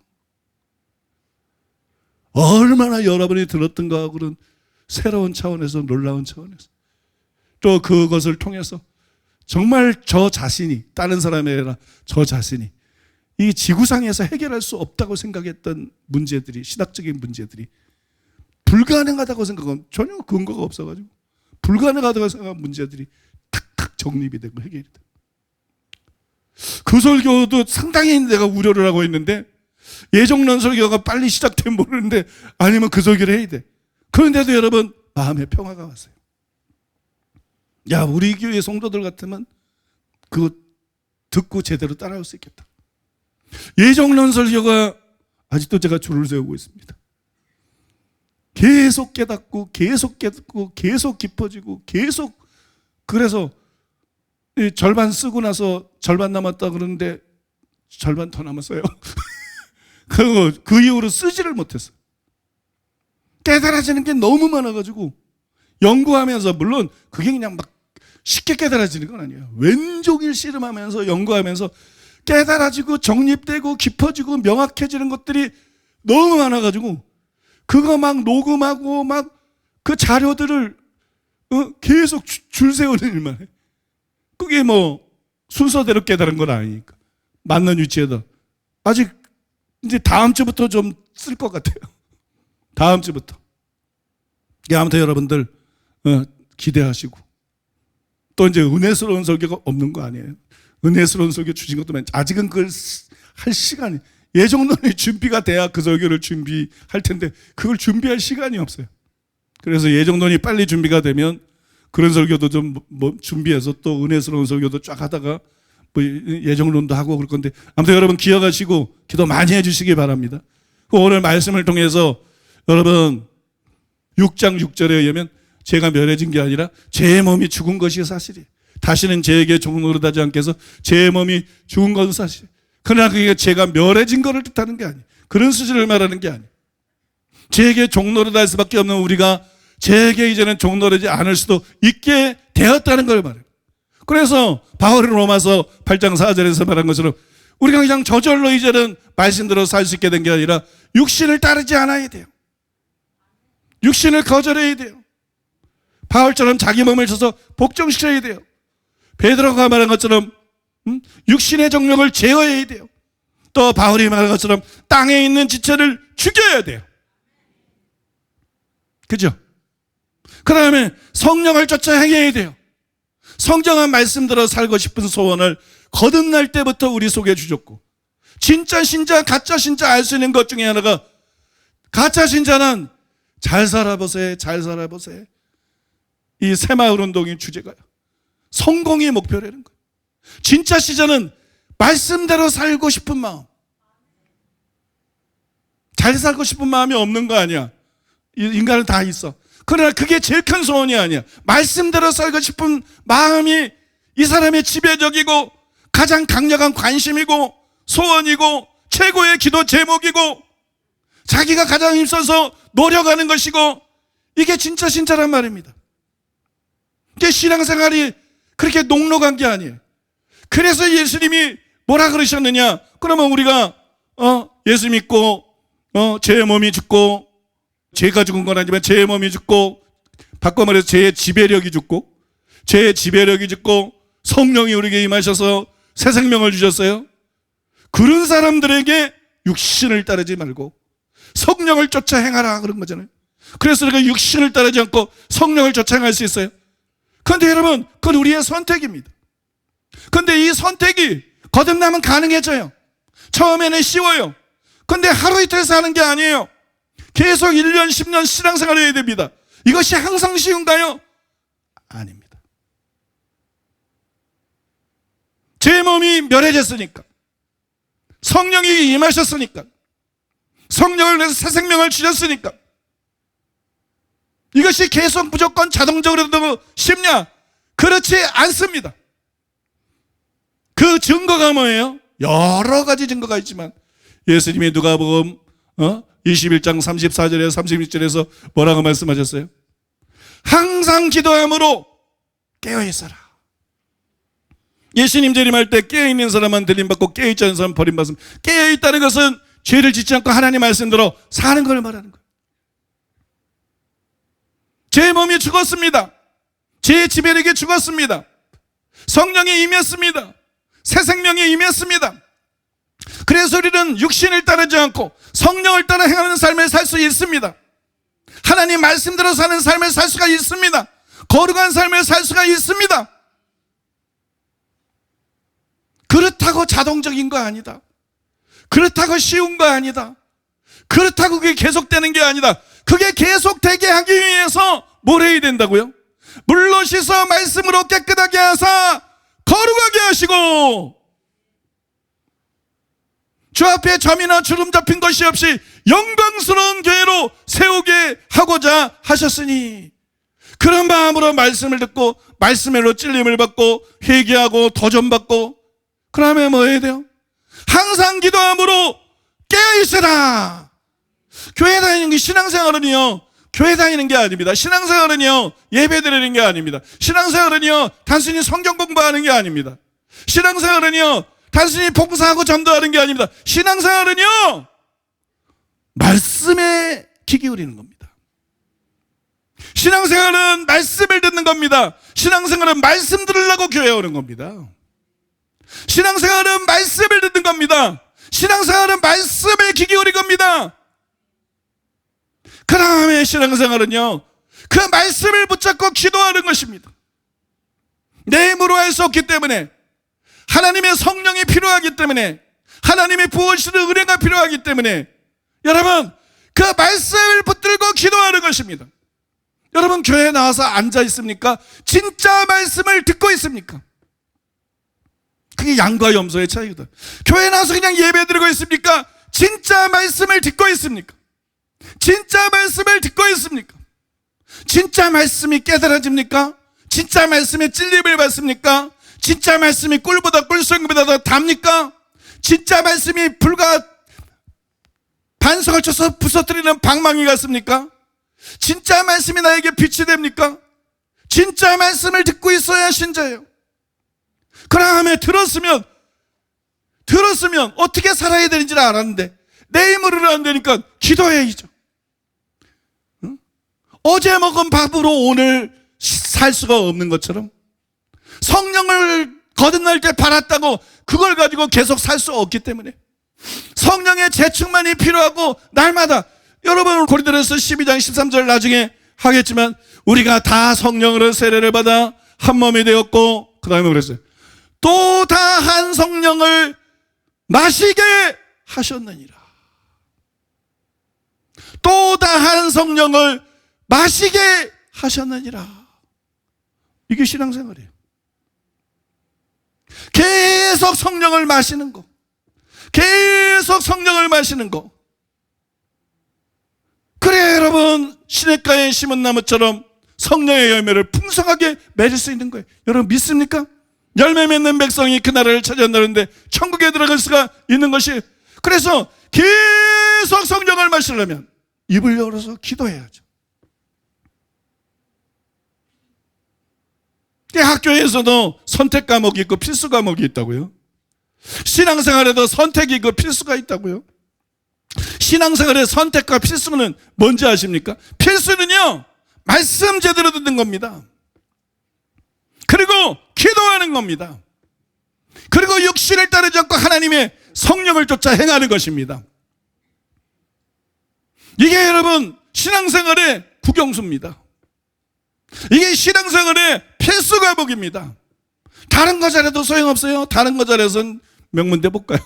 얼마나 여러분이 들었던 거하고는 새로운 차원에서 놀라운 차원에서 또 그것을 통해서 정말 저 자신이 다른 사람이 아니라 저 자신이 이 지구상에서 해결할 수 없다고 생각했던 문제들이 신학적인 문제들이 불가능하다고 생각하면 전혀 근거가 없어가지고 불가능하다고 생각한 문제들이 탁탁 정립이 되고 해결이 되고 그 설교도 상당히 내가 우려를 하고 있는데 예정론 설교가 빨리 시작되면 모르는데 아니면 그 설교를 해야 돼. 그런데도 여러분 마음에 평화가 왔어요. 야 우리 교회 성도들 같으면 그거 듣고 제대로 따라올 수 있겠다. 예정론 설교가 아직도 제가 줄을 세우고 있습니다. 계속 깨닫고 계속 깊어지고 계속 그래서 절반 쓰고 나서 절반 남았다 그러는데 절반 더 남았어요. 그 이후로 쓰지를 못했어요. 깨달아지는 게 너무 많아가지고 연구하면서 물론 그게 그냥 막 쉽게 깨달아지는 건 아니에요. 왼종일 씨름하면서 연구하면서 깨달아지고 정립되고 깊어지고 명확해지는 것들이 너무 많아가지고 그거 막 녹음하고 막 그 자료들을 계속 줄 세우는 일만 해. 그게 순서대로 깨달은 건 아니니까 맞는 위치에다 아직 이제 다음 주부터 좀 쓸 것 같아요. 다음 주부터. 아무튼 여러분들 기대하시고 또 이제 은혜스러운 설교가 없는 거 아니에요. 은혜스러운 설교 주신 것도 많지. 아직은 그걸 할 시간이 예정론이 준비가 돼야 그 설교를 준비할 텐데 그걸 준비할 시간이 없어요. 그래서 예정론이 빨리 준비가 되면 그런 설교도 좀 준비해서 또 은혜스러운 설교도 쫙 하다가 뭐 예정론도 하고 그럴 건데 아무튼 여러분 기억하시고 기도 많이 해주시기 바랍니다. 오늘 말씀을 통해서 여러분 6장 6절에 의하면 제가 멸해진 게 아니라 제 몸이 죽은 것이 사실이에요. 다시는 제에게 종노릇하지 않게 해서 제 몸이 죽은 것은 사실이에요. 그러나 그게 제가 멸해진 것을 뜻하는 게 아니에요. 그런 수준을 말하는 게 아니에요. 제에게 종노릇할 수밖에 없는 우리가 제에게 이제는 종노릇하지 않을 수도 있게 되었다는 걸 말해요. 그래서 바울이 로마서 8장 4절에서 말한 것처럼 우리가 그냥 저절로 이제는 말씀대로 살 수 있게 된 게 아니라 육신을 따르지 않아야 돼요. 육신을 거절해야 돼요. 바울처럼 자기 몸을 줘서 복종시켜야 돼요. 베드로가 말한 것처럼 육신의 정욕을 제어해야 돼요. 또 바울이 말한 것처럼 땅에 있는 지체를 죽여야 돼요. 그죠? 그 다음에 성령을 쫓아 행해야 돼요. 성경한 말씀대로 살고 싶은 소원을 거듭날 때부터 우리 속에 주셨고, 진짜 신자 가짜 신자 알 수 있는 것 중에 하나가, 가짜 신자는 잘 살아보세요, 잘 살아보세요. 이 새마을 운동의 주제가요, 성공이 목표라는 거예요. 진짜 신자는 말씀대로 살고 싶은 마음, 잘 살고 싶은 마음이 없는 거 아니야. 인간은 다 있어. 그러나 그게 제일 큰 소원이 아니야. 말씀대로 살고 싶은 마음이 이 사람의 지배적이고 가장 강력한 관심이고 소원이고 최고의 기도 제목이고 자기가 가장 힘써서 노력하는 것이고, 이게 진짜 신자란 말입니다. 이게 신앙생활이 그렇게 녹록한 게 아니에요. 그래서 예수님이 뭐라 그러셨느냐? 그러면 우리가 예수 믿고 제 몸이 죽고, 죄가 죽은 건 아니지만 제 몸이 죽고, 바꿔 말해서 제 지배력이 죽고, 제 지배력이 죽고 성령이 우리에게 임하셔서 새 생명을 주셨어요. 그런 사람들에게 육신을 따르지 말고 성령을 쫓아 행하라 그런 거잖아요. 그래서 우리가 육신을 따르지 않고 성령을 쫓아 행할 수 있어요. 그런데 여러분, 그건 우리의 선택입니다. 그런데 이 선택이 거듭나면 가능해져요. 처음에는 쉬워요. 그런데 하루 이틀에서 하는 게 아니에요. 계속 1년 10년 신앙생활을 해야 됩니다. 이것이 항상 쉬운가요? 아닙니다. 제 몸이 멸해졌으니까, 성령이 임하셨으니까, 성령을 내서 새 생명을 주셨으니까, 이것이 계속 무조건 자동적으로 쉽냐? 그렇지 않습니다. 그 증거가 뭐예요? 여러 가지 증거가 있지만 예수님이 누가복음 21장 34절에서 36절에서 뭐라고 말씀하셨어요? 항상 기도함으로 깨어있어라. 예수님 재림할 때 깨어있는 사람은 들림받고 깨어있지 않은 사람은 버림받습니다. 깨어있다는 것은 죄를 짓지 않고 하나님 말씀대로 사는 걸 말하는 거예요. 제 몸이 죽었습니다. 제 지배력이 죽었습니다. 성령이 임했습니다. 새 생명이 임했습니다. 그래서 우리는 육신을 따르지 않고 성령을 따라 행하는 삶을 살 수 있습니다. 하나님 말씀대로 사는 삶을 살 수가 있습니다. 거룩한 삶을 살 수가 있습니다. 그렇다고 자동적인 거 아니다. 그렇다고 쉬운 거 아니다. 그렇다고 그게 계속되는 게 아니다. 그게 계속되게 하기 위해서 뭘 해야 된다고요? 물로 씻어 말씀으로 깨끗하게 하사 거룩하게 하시고, 주 앞에 점이나 주름 잡힌 것이 없이 영광스러운 교회로 세우게 하고자 하셨으니, 그런 마음으로 말씀을 듣고 말씀으로 찔림을 받고 회개하고 도전받고, 그러면 뭐 해야 돼요? 항상 기도함으로 깨어있으라. 교회 다니는 게, 신앙생활은요 교회 다니는 게 아닙니다. 신앙생활은요 예배 드리는 게 아닙니다. 신앙생활은요 단순히 성경 공부하는 게 아닙니다. 신앙생활은요 단순히 봉사하고 전도하는 게 아닙니다. 신앙생활은요 말씀에 귀 기울이는 겁니다. 신앙생활은 말씀을 듣는 겁니다. 신앙생활은 말씀 들으려고 교회에 오는 겁니다. 신앙생활은 말씀을 듣는 겁니다. 신앙생활은 말씀에 귀 기울인 겁니다. 그 다음에 신앙생활은요 그 말씀을 붙잡고 기도하는 것입니다. 내 힘으로 할 수 없기 때문에, 하나님의 성령이 필요하기 때문에, 하나님의 부어주시는 은혜가 필요하기 때문에 여러분 그 말씀을 붙들고 기도하는 것입니다. 여러분 교회에 나와서 앉아 있습니까? 진짜 말씀을 듣고 있습니까? 그게 양과 염소의 차이거든. 교회 나와서 그냥 예배드리고 있습니까? 진짜 말씀을 듣고 있습니까? 진짜 말씀을 듣고 있습니까? 진짜 말씀이 깨달아집니까? 진짜 말씀에 찔림을 받습니까? 진짜 말씀이 꿀보다 꿀송이보다 더 답니까? 진짜 말씀이 불과 반석을 쳐서 부서뜨리는 방망이 같습니까? 진짜 말씀이 나에게 빛이 됩니까? 진짜 말씀을 듣고 있어야 신자예요. 그러나 들었으면 어떻게 살아야 되는지를 알았는데 내 힘으로는 안 되니까 기도해야죠. 응? 어제 먹은 밥으로 오늘 살 수가 없는 것처럼 성령을 거듭날 때 받았다고 그걸 가지고 계속 살 수 없기 때문에 성령의 재충만이 필요하고 날마다 여러분 고린도전서 12장 13절 나중에 하겠지만 우리가 다 성령으로 세례를 받아 한 몸이 되었고 그 다음에 그랬어요. 또 다 한 성령을 마시게 하셨느니라. 또 다 한 성령을 마시게 하셨느니라. 이게 신앙생활이에요. 계속 성령을 마시는 거. 계속 성령을 마시는 거. 그래야 여러분 시냇가에 심은 나무처럼 성령의 열매를 풍성하게 맺을 수 있는 거예요. 여러분 믿습니까? 열매 맺는 백성이 그 나라를 차지한다는데 천국에 들어갈 수가 있는 것이. 그래서 계속 성령을 마시려면 입을 열어서 기도해야죠. 학교에서도 선택 과목이 있고 필수 과목이 있다고요. 신앙생활에도 선택이 있고 필수가 있다고요. 신앙생활의 선택과 필수는 뭔지 아십니까? 필수는요, 말씀 제대로 듣는 겁니다. 그리고 기도하는 겁니다. 그리고 육신을 따르지 않고 하나님의 성령을 쫓아 행하는 것입니다. 이게 여러분 신앙생활의 국영수입니다. 이게 신앙생활의 필수 과목입니다. 다른 거 잘해도 소용없어요. 다른 거 잘해서는 명문대 못 가요.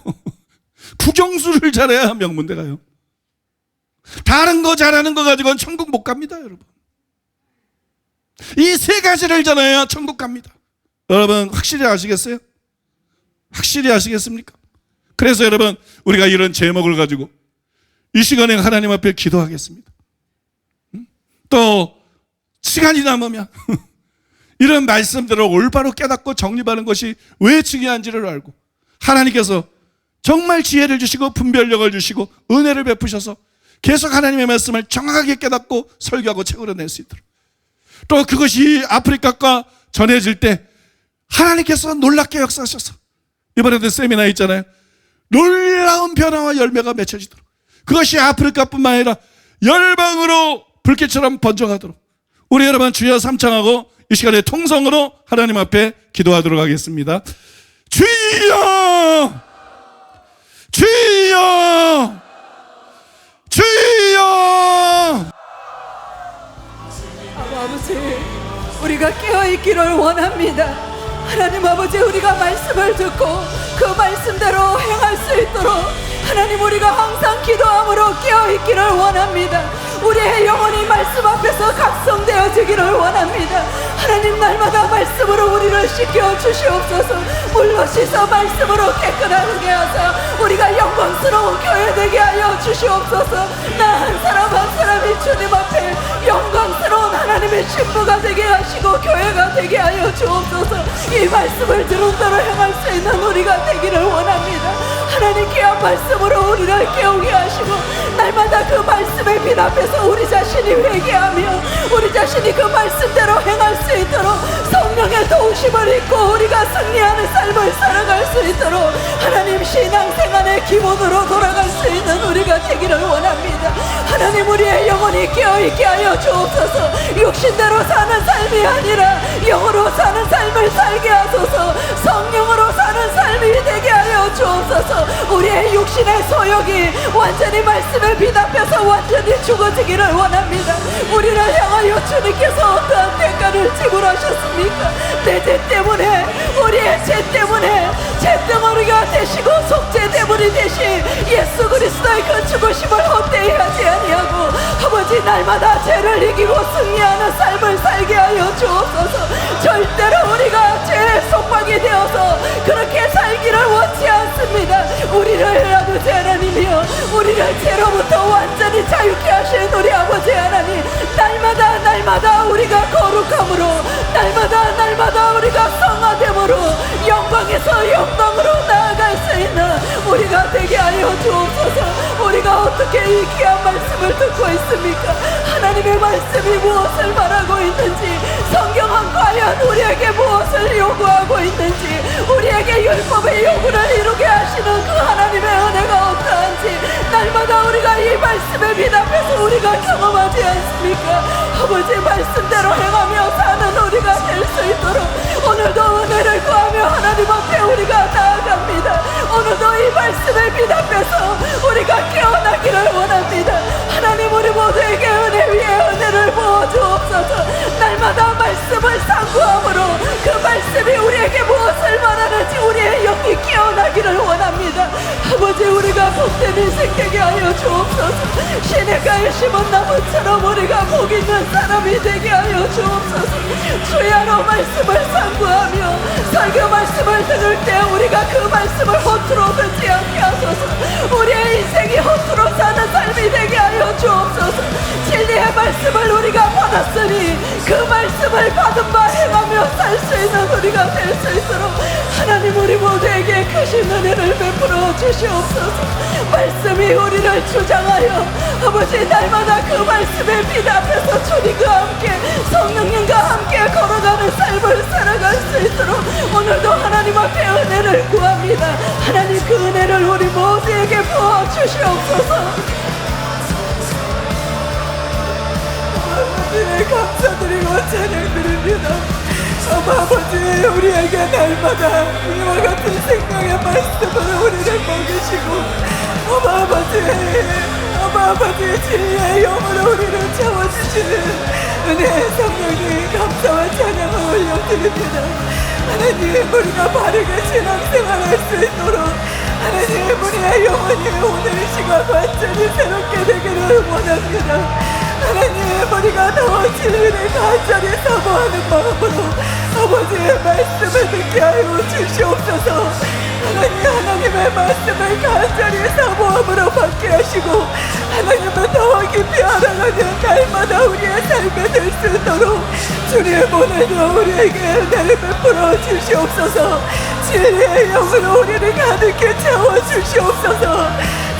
국영수를 잘해야 명문대 가요. 다른 거 잘하는 거 가지고는 천국 못 갑니다, 여러분. 이 세 가지를 잘해야 천국 갑니다. 여러분 확실히 아시겠어요? 확실히 아시겠습니까? 그래서 여러분 우리가 이런 제목을 가지고 이 시간에 하나님 앞에 기도하겠습니다. 또 시간이 남으면 이런 말씀들을 올바로 깨닫고 정립하는 것이 왜 중요한지를 알고 하나님께서 정말 지혜를 주시고 분별력을 주시고 은혜를 베푸셔서 계속 하나님의 말씀을 정확하게 깨닫고 설교하고 책으로 낼 수 있도록, 또 그것이 아프리카가 전해질 때 하나님께서 놀랍게 역사하셔서 이번에도 세미나 있잖아요. 놀라운 변화와 열매가 맺혀지도록, 그것이 아프리카뿐만 아니라 열방으로 불길처럼 번져가도록 우리 여러분 주여 삼창하고 이 시간에 통성으로 하나님 앞에 기도하도록 하겠습니다. 주여, 주여, 주여. 아버지, 우리가 깨어있기를 원합니다. 하나님 아버지, 우리가 말씀을 듣고 그 말씀대로 행할 수 있도록 하나님, 우리가 항상 기도함으로 깨어있기를 원합니다. 우리의 영혼이 말씀 앞에서 각성되어지기를 원합니다. 하나님, 날마다 말씀으로 우리를 씻겨 주시옵소서. 물로 씻어 말씀으로 깨끗하게 하사 우리가 영광스러운 교회 되게 하여 주시옵소서. 나 한 사람 한 사람이 주님 앞에 영광스러운 하나님의 신부가 되게 하시고 교회가 되게 하여 주옵소서. 이 말씀을 들은 대로 행할 수 있는 우리가 되기를 원합니다. 하나님, 귀한 말씀으로 우리를 깨우게 하시고 날마다 그 말씀의 빛 앞에서 우리 자신이 회개하며 우리 자신이 그 말씀대로 행할 수 있도록 성령의 도우심을 입고 우리가 승리하는 삶을 살아갈 수 있도록 하나님, 신앙생활의 기본으로 돌아갈 수 있는 우리가 되기를 원합니다. 하나님, 우리의 영혼이 깨어있게 하여 주옵소서. 육신대로 사는 삶이 아니라 영으로 사는 삶을 살게 하소서. 성령으로 사는 삶이 되게 하여 주옵소서. 우리의 육신의 소욕이 완전히 말씀의 빛 앞에서 완전히 죽어지기를 원합니다. 우리를 향하여 주님께서 어떠한 대가를 지불하셨습니까? 내 죄 때문에, 우리의 죄 때문에 죄덩어리가 되시고 속죄 대물이 되신 예수 그리스도의 그 죽으심을 헛되이 하지 아니하고 아버지, 날마다 죄를 이기고 승리하는 삶을 살게 하여 주옵소서. 절대로 우리가 죄의 속박이 되어서 그렇게 살기를 원치 않습니다. 우리를 아버지 하나님이여, 우리를 죄로부터 완전히 자유케 하신 우리 아버지 하나님, 날마다 우리가 거룩함으로, 날마다 우리가 성화됨으로, 영광에서 영광으로 나아갈 수 있는 우리가 되게 하여 주옵소서. 우리가 어떻게 이 귀한 말씀을 듣고 있습니까? 하나님의 말씀이 무엇을 말하고 있는지, 성경은 과연 우리에게 무엇을 요구하고 있는지, 우리에게 율법의 요구를 이루게 하시는 그 하나님의 은혜가 어떠한지 날마다 우리가 이 말씀에 미답해서 우리가 경험하지 않습니까? 아버지 말씀대로 행하며 사는 우리가 될 수 있도록 오늘도 은혜를 구하며 하나님 앞에 우리가 나아갑니다. 오늘도 이 말씀에 미답해서 우리가 깨어나기를 원합니다. 하나님, 우리 모두에게 은혜 위에 은혜를 부어주옵소서. 날마다 말씀을 상고함으로 그 말씀이 우리에게 무엇을 말하는지 우리의 영이 깨어나기를 원합니다. 아버지, 우리가 복된 인생 되게 하여 주옵소서. 시냇가에 심은 나무처럼 우리가 복 있는 사람이 되게 하여 주옵소서. 주야로 말씀을 상고하며 설교 말씀을 들을 때 우리가 그 말씀을 허투루 듣지 않게 하소서. 우리의 인생이 허투루 사는 삶이 되게 하여 주옵소서. 진리의 말씀을 우리가 받았으니 그 말씀을 받은 바 행하며 살 수 있는 우리가 될 수 있도록 하나님, 우리 모두에게 크신 은혜를 베풀어 주시옵소서. 말씀이 우리를 주장하여 아버지 날마다 그 말씀에 비답해서 주님과 함께 성령님과 함께 걸어가는 삶을 살아갈 수 있도록 오늘도 하나님 앞에 은혜를 구합니다. 하나님, 그 은혜를 우리 모두에게 부어 주시옵소서. 아버지, 감사드리고 찬양드립니다. 아버지, 우리에게 날마다 이와 같은 생명의 말씀으로 우리를 먹이시고 아버지 진리의 영으로 우리를 채워주시는 은혜의 성령님, 감사와 찬양을 올려드립니다. 하나님, 우리가 바르게 신앙생활할 수 있도록 하나님, 우리의 영혼이 오늘 이 시간 완전히 새롭게 되기를 원합니다. 하나님, 우리가 더 진리를 간절히 사모하는 마음으로 아버지의 말씀을 듣게 하여 주시옵소서. 하나님의 말씀을 간절히 사모함으로 받게 하시고 하나님을 더 깊이 알아가는 날마다 우리의 삶이 될 수 있도록 주님, 오늘도 우리에게 은혜를 베풀어 주시옵소서. 진리의 영으로 우리를 가득히 채워주시옵소서.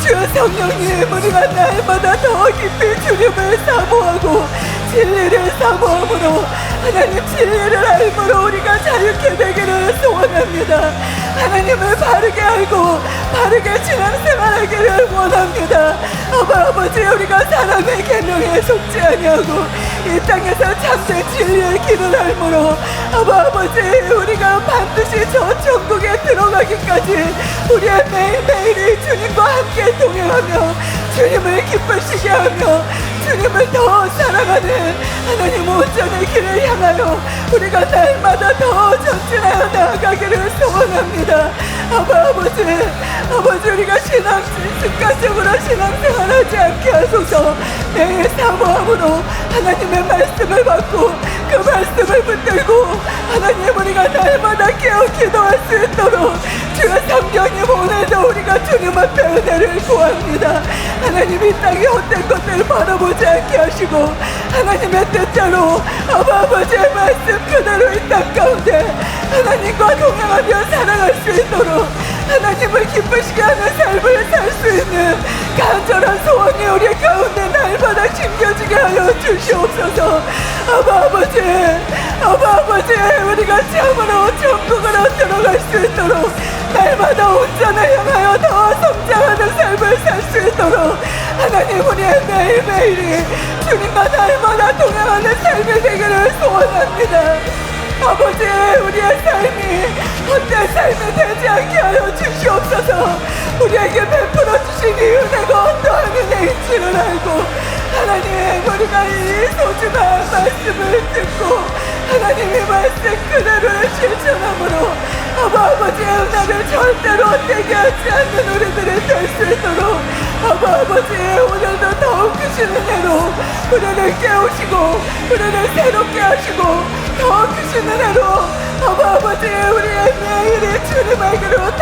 주여 성령님, 우리가 날마다 더 깊이 주님을 사모하고 진리를 사모함으로 하나님 진리를 알므로 우리가 자유케 되기를 소원합니다. 하나님을 바르게 알고 바르게 신앙생활하기를 원합니다. 아버지, 우리가 사람의 계명에 속지 아니하고 이 땅에서 참된 진리의 길을 알므로 아버지, 우리가 반드시 저 천국에 들어가기까지 우리의 매일매일이 주님과 함께 동행하며 주님을 기쁘시게 하며 주님을 더 사랑하는 하나님 온전의 길을 향하여 우리가 날마다 더 전진하여 나아가기를 소원합니다. 아버지, 우리가 습관적으로 신앙생활하지 않게 하소서. 매일 사모함으로 하나님의 말씀을 받고 그 말씀을 붙들고 하나님, 우리가 날마다 깨어 기도할 수 있도록 주여 성령님, 오늘도 우리가 주님 앞에 은혜를 구합니다. 하나님, 이 땅의 헛된 것들을 바라보지 않게 하시고 하나님의 뜻대로 아버지의 말씀 그대로 이 땅 가운데 하나님과 동행하며 살아갈 수 있도록 하나님을 기쁘시게 하는 삶을 살 수 있는 간절한 소원이 우리 가운데 날마다 심겨지게 하여 주시옵소서. 아버지, 우리가 참으로 천국으로 들어갈 수 있도록 날마다 온전을 향하여 더 성장하는 삶을 살 수 있도록 하나님, 우리의 매일매일이 주님과 날마다 동행하는 삶이 되기를 소원합니다. 아버지, 우리의 삶이 헛된 삶이 되지 않게 하여 주시옵소서. 우리에게 베풀어 주신 이 은혜가 어떠한 은혜인지를 알고 하나님, 우리가 이 소중한 말씀을 듣고 하나님의 말씀 그대로를 실천함으로 아버지의 은혜를 절대로 헛되게 하지 않는 우리들이 될 수 있도록 아버지, 오늘도 더욱 크신 은혜로 우리를 깨우시고 우리를 새롭게 하시고 더 크신 은혜로 아버지, 우리의 매일이 주님에게로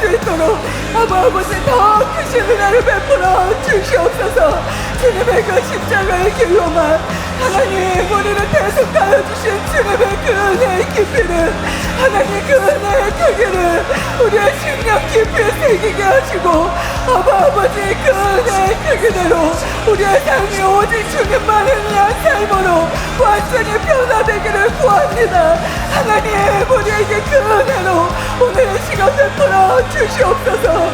수 있도록 아버지 더 크신 은혜를 베풀어 주시옵소서. 주님의 그 십자가의 길로만 하나님 우리를 대속하여 주신 주님의 그 은혜의 깊이를 하나님 그 은혜의 크기를 우리의 심령 깊이에 새기게 하시고 아버지 그 은혜의 크기대로 우리의 삶이 오직 주님만을 위한 삶으로 완전히 변화되기를 구합니다. 하나님 우리에게 그 은혜로 오늘 이 시간 베풀어 주시옵소서.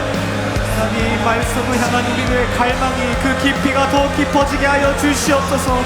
하나님 말씀을 향한 우리의 갈망이 그 깊이가 더 깊어지게 하여 주시옵소서.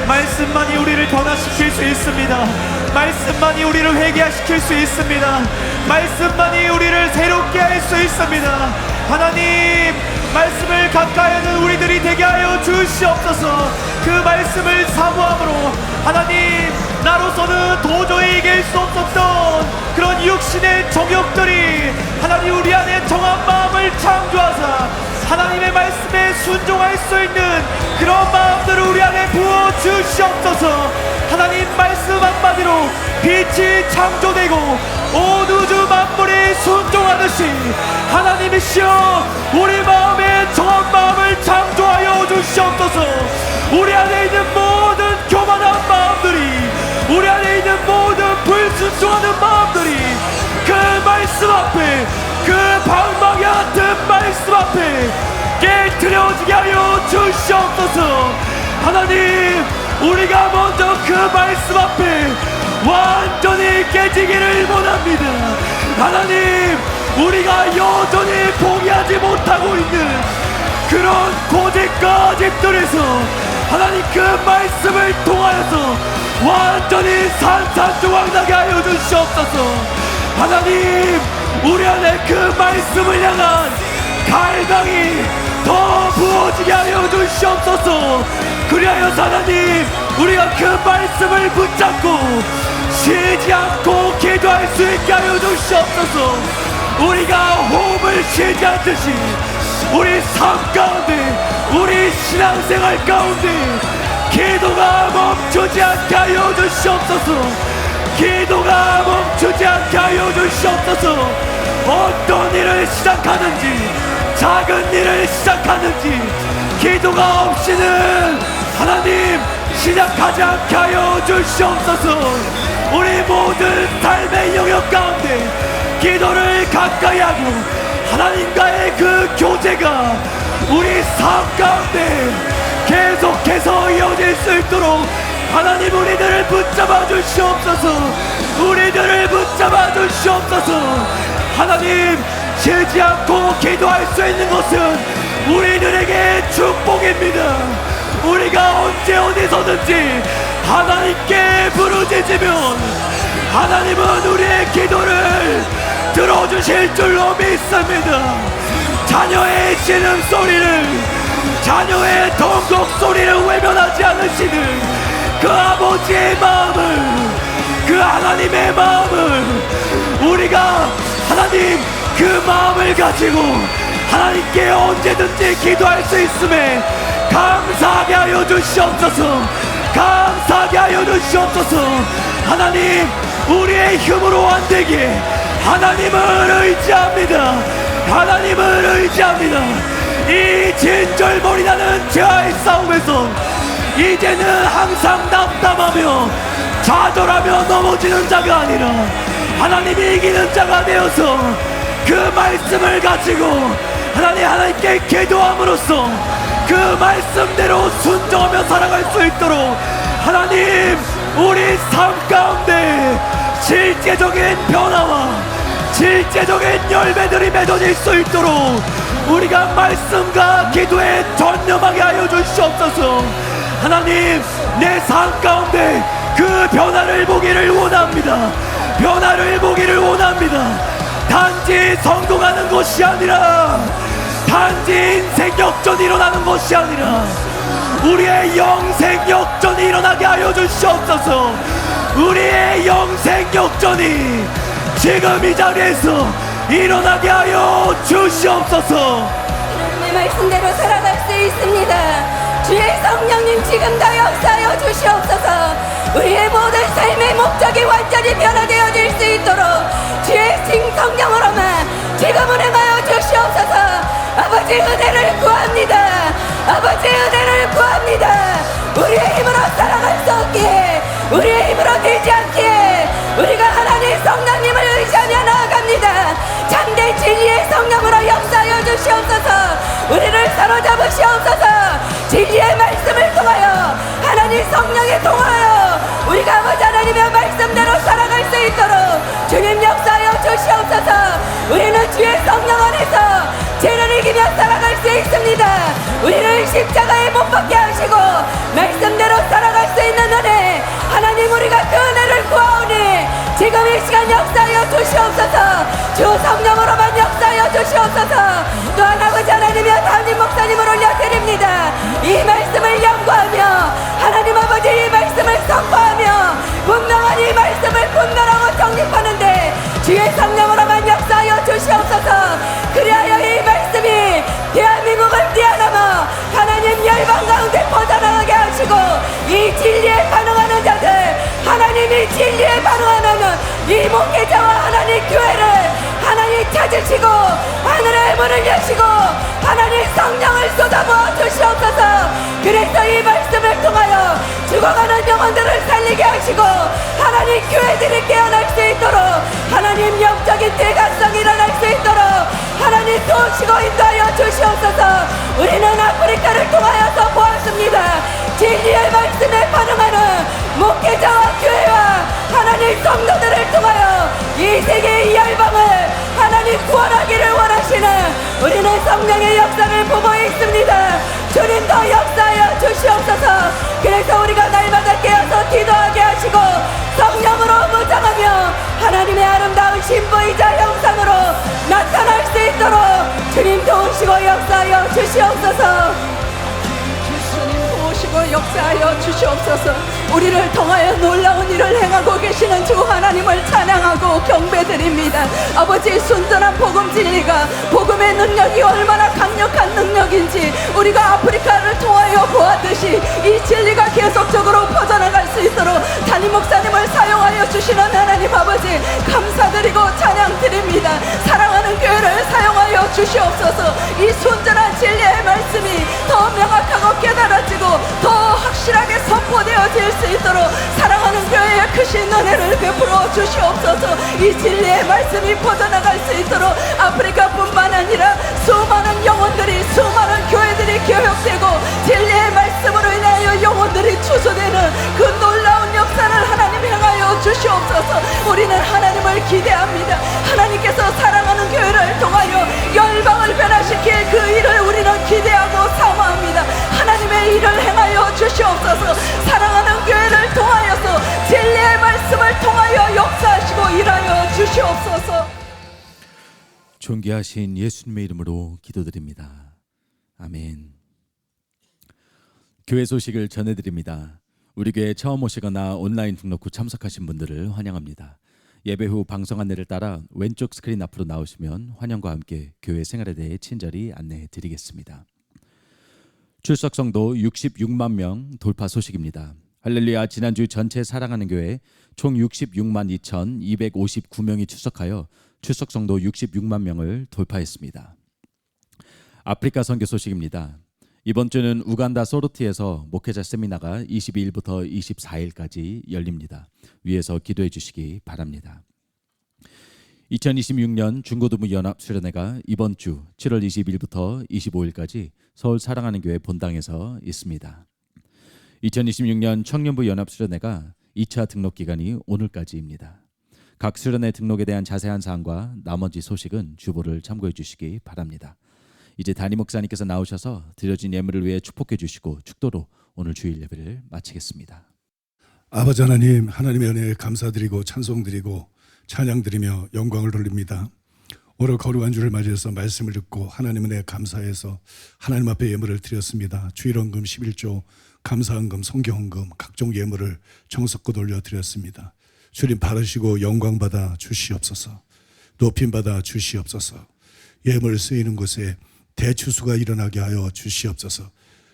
말씀만이 우리를 변화시킬 수 있습니다. 말씀만이 우리를 회개시킬 수 있습니다. 말씀만이 우리를 새롭게 할 수 있습니다. 하나님 말씀을 가까이 하는 우리들이 되게 하여 주시옵소서. 그 말씀을 사모함으로 하나님 나로서는 도저히 이길 수 없었던 그런 육신의 정욕들이 하나님 우리 안에 정한 마음을 창조하사 하나님의 말씀에 순종할 수 있는 그런 마음들을 우리 안에 부어 주시옵소서. 하나님 말씀 한마디로 빛이 창조되고 온 우주 만물이 순종하듯이 하나님이시여 우리 마음에 정한 마음을 창조하여 주시옵소서. 우리 안에 있는 모든 교만한 마음들이 우리 안에 있는 모든 불순종하는 마음들이 그 말씀 앞에 그 방망이 같은 말씀 앞에 깨트려지게 하여 주시옵소서. 하나님 우리가 먼저 그 말씀 앞에 완전히 깨지기를 원합니다. 하나님 우리가 여전히 포기하지 못하고 있는 그런 고집과 집들에서 하나님 그 말씀을 통하여서 완전히 산산조각나게 하여 주시옵소서. 하나님 우리 안에 그 말씀을 향한 갈망이 더 부어지게 하여 주시옵소서. 그리하여서 하나님 우리가 그 말씀을 붙잡고 쉬지 않고 기도할 수 있게 하여 주시옵소서. 우리가 호흡을 쉬지 않듯이 우리 삶 가운데 우리 신앙생활 가운데 기도가 멈추지 않게 하여 주시옵소서. 기도가 멈추지 않게 하여 주시옵소서. 어떤 일을 시작하든지 작은 일을 시작하든지 기도가 없이는 하나님 시작하지 않게 하여 주시옵소서. 우리 모든 삶의 영역 가운데 기도를 가까이 하고 하나님과의 그 교제가 우리 삶 가운데 계속해서 이어질 수 있도록 하나님 우리들을 붙잡아 주시옵소서. 우리들을 붙잡아 주시옵소서. 하나님 쉬지 않고 기도할 수 있는 것은 우리들에게 축복입니다. 우리가 언제 어디서든지 하나님께 부르짖으면 하나님은 우리의 기도를 들어주실 줄로 믿습니다. 자녀의 신음소리를 자녀의 통곡 소리를 외면하지 않으시는 그 아버지의 마음을 그 하나님의 마음을 우리가 하나님 그 마음을 가지고 하나님께 언제든지 기도할 수 있음에 감사하게 하여 주시옵소서. 감사하게 하여 주시옵소서. 하나님 우리의 힘으로 안 되게 하나님을 의지합니다. 하나님을 의지합니다. 이 진절머리 나는 죄와의 싸움에서 이제는 항상 낙담하며 좌절하며 넘어지는 자가 아니라 하나님이 이기는 자가 되어서 그 말씀을 가지고 하나님께 기도함으로써 그 말씀대로 순종하며 살아갈 수 있도록 하나님 우리 삶 가운데 실제적인 변화와 실제적인 열매들이 맺어질 수 있도록 우리가 말씀과 기도에 전념하게 하여 주시옵소서. 하나님 내 삶 가운데 그 변화를 보기를 원합니다. 변화를 보기를 원합니다. 단지 성공하는 것이 아니라 단지 인생 역전이 일어나는 것이 아니라 우리의 영생 역전이 일어나게 하여 주시옵소서. 우리의 영생 역전이 지금 이 자리에서 일어나게 하여 주시옵소서. 하나님의 말씀대로 살아갈 수 있습니다. 주의 성령님 지금 다 역사하여 주시옵소서. 우리의 모든 삶의 목적이 완전히 변화되어질 수 있도록 주의 성령으로만 주의 지금은 행하여 주시옵소서. 아버지 은혜를 구합니다. 아버지 은혜를 구합니다. 우리의 힘으로 살아갈 수 없기에, 우리의 힘으로 되지 않기에 우리가 하나님 성령님을 의지하며 나아갑니다. 참된 진리의 성령으로 역사하여 주시옵소서. 우리를 사로잡으시옵소서. 진리의 말씀을 통하여, 하나님 성령에 통하여 우리가 아버지 하나님의 말씀대로 살아갈 수 있도록 주님 역사하여 주시옵소서. 우리는 주의 성령 안에서 죄를 이기며 살아갈 수 있습니다. 우리를 십자가에 못 박게 하시고 말씀대로 살아갈 수 있는 은혜, 하나님 우리가 그 은혜를 구하오니 지금 이 시간 역사하여 주시옵소서. 주 성령으로만 역사하여 주시옵소서. 또한 아버지 하나님이여 담임 목사님을 올려드립니다. 이 말씀을 연구하며 하나님 아버지 이 말씀을 선포하며 분명한 이 말씀을 분별하고 정립하는데 주의 성령으로만 역사하여 주시옵소서. 그리하여 이 말씀이 대한민국을 뛰어넘어 하나님 열방 가운데 퍼져나가게 하시고 이 진리에 반응하는 자들, 하나님이 진리에 반응하는 이 목회자와 하나님 교회를 하나님 찾으시고 하늘의 문을 여시고 하나님 성령을 쏟아부어 주시옵소서. 그래서 이 말씀을 통하여 죽어가는 영혼들을 살리게 하시고 하나님 교회들이 깨어날 수 있도록, 하나님 영적인 대가성이 일어날 수 있도록 하나님 도우시고 인도하여 주시옵소서. 우리는 아프리카를 통하여서 보았습니다. 진리의 말씀에 반응하는 목회자와 교회와 하나님 성도들을 통하여 이 세계의 열방을 하나님 구원하기를 원하시는 우리는 성령의 역사를 보고 있습니다. 주님도 역사하여 주시옵소서. 그래서 우리가 날마다 깨어서 기도하게 하시고 성령으로 무장하며 하나님의 아름다운 신부이자 형상으로 나타날 수 있도록 주님 도우시고 역사하여 주시옵소서. 주시고 역사하여 주시옵소서. 우리를 통하여 놀라운 일을 행하고 계시는 주 하나님을 찬양하고 경배드립니다. 아버지, 순전한 복음 진리가, 복음의 능력이 얼마나 강력한 능력인지 우리가 아프리카를 통하여 보았듯이 이 진리가 계속적으로 퍼져나갈 수 있도록 담임 목사님을 사용하여 주시는 하나님 아버지 감사드리고 찬양드립니다. 사랑하는 교회를 사용하여 주시옵소서. 이 순전한 진리의 말씀이 더 명확하고 깨달아지고 더 확실하게 선포되어질 수 있도록 사랑하는 교회에 크신 은혜를 베풀어 주시옵소서. 이 진리의 말씀이 퍼져나갈 수 있도록 아프리카뿐만 아니라 수많은 영혼들이, 수많은 교회들이 교육되고 진리의 말씀으로 인하여 영혼들이 추수되는 그 놀라운 역사를 하나님 행하여 주시옵소서. 우리는 하나님을 기대합니다. 하나님께서 사랑하는 교회를 통하여 열방을 변화시킬 그 일을 우리는 기대하고 사모합니다. 하나님의 일을 행하여 주시옵소서. 사랑하는 교회를 통하여서 진리의 말씀을 통하여 역사하시고 일하여 주시옵소서. 존귀하신 예수님의 이름으로 기도드립니다. 아멘. 교회 소식을 전해드립니다. 우리 교회 처음 오시거나 온라인 등록 후 참석하신 분들을 환영합니다. 예배 후 방송 안내를 따라 왼쪽 스크린 앞으로 나오시면 환영과 함께 교회 생활에 대해 친절히 안내해 드리겠습니다. 출석 성도 66만 명 돌파 소식입니다. 할렐루야. 지난주 전체 사랑하는 교회 총 66만 2,259명이 출석하여 출석 성도 66만 명을 돌파했습니다. 아프리카 선교 소식입니다. 이번 주는 우간다 소르티에서 목회자 세미나가 22일부터 24일까지 열립니다. 위에서 기도해 주시기 바랍니다. 2026년 중고등부연합수련회가 이번 주 7월 20일부터 25일까지 서울 사랑하는 교회 본당에서 있습니다. 2026년 청년부 연합수련회가 2차 등록 기간이 오늘까지입니다. 각 수련회 등록에 대한 자세한 사항과 나머지 소식은 주보를 참고해 주시기 바랍니다. 이제 담임 목사님께서 나오셔서 드려진 예물을 위해 축복해 주시고 축도로 오늘 주일 예배를 마치겠습니다. 아버지 하나님, 하나님의 은혜에 감사드리고 찬송드리고 찬양드리며 영광을 돌립니다. 오늘 거룩한 주를 맞이해서 말씀을 듣고 하나님 은혜에 감사해서 하나님 앞에 예물을 드렸습니다. 주일헌금 11조, 감사헌금, 성경헌금, 각종 예물을 정성껏 올려드렸습니다. 주님 받으시고 영광 받아 주시옵소서. 높임 받아 주시옵소서. 예물 쓰이는 곳에 대추수가 일어나게 하여 주시옵소서.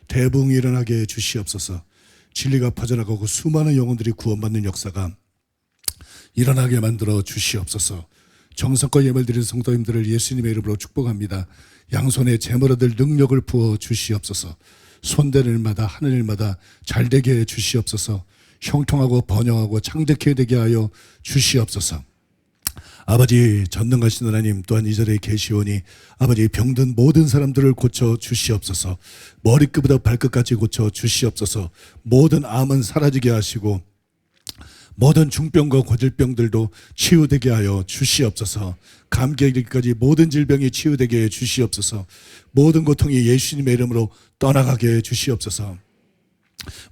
대부흥이 일어나게 해 주시옵소서. 진리가 퍼져나가고 수많은 영혼들이 구원받는 역사가 일어나게 만들어 주시옵소서. 정성과 예물 드리는 성도님들을 예수님의 이름으로 축복합니다. 양손에 재물 얻을 능력을 부어 주시옵소서. 손대는 일마다 하는 일마다 잘되게 해 주시옵소서. 형통하고 번영하고 창대케 되게 하여 주시옵소서. 아버지 전능하신 하나님, 또한 이 자리에 계시오니 아버지 병든 모든 사람들을 고쳐 주시옵소서. 머리끝부터 발끝까지 고쳐 주시옵소서. 모든 암은 사라지게 하시고 모든 중병과 고질병들도 치유되게 하여 주시옵소서. 감기까지 모든 질병이 치유되게 해 주시옵소서. 모든 고통이 예수님의 이름으로 떠나가게 해 주시옵소서.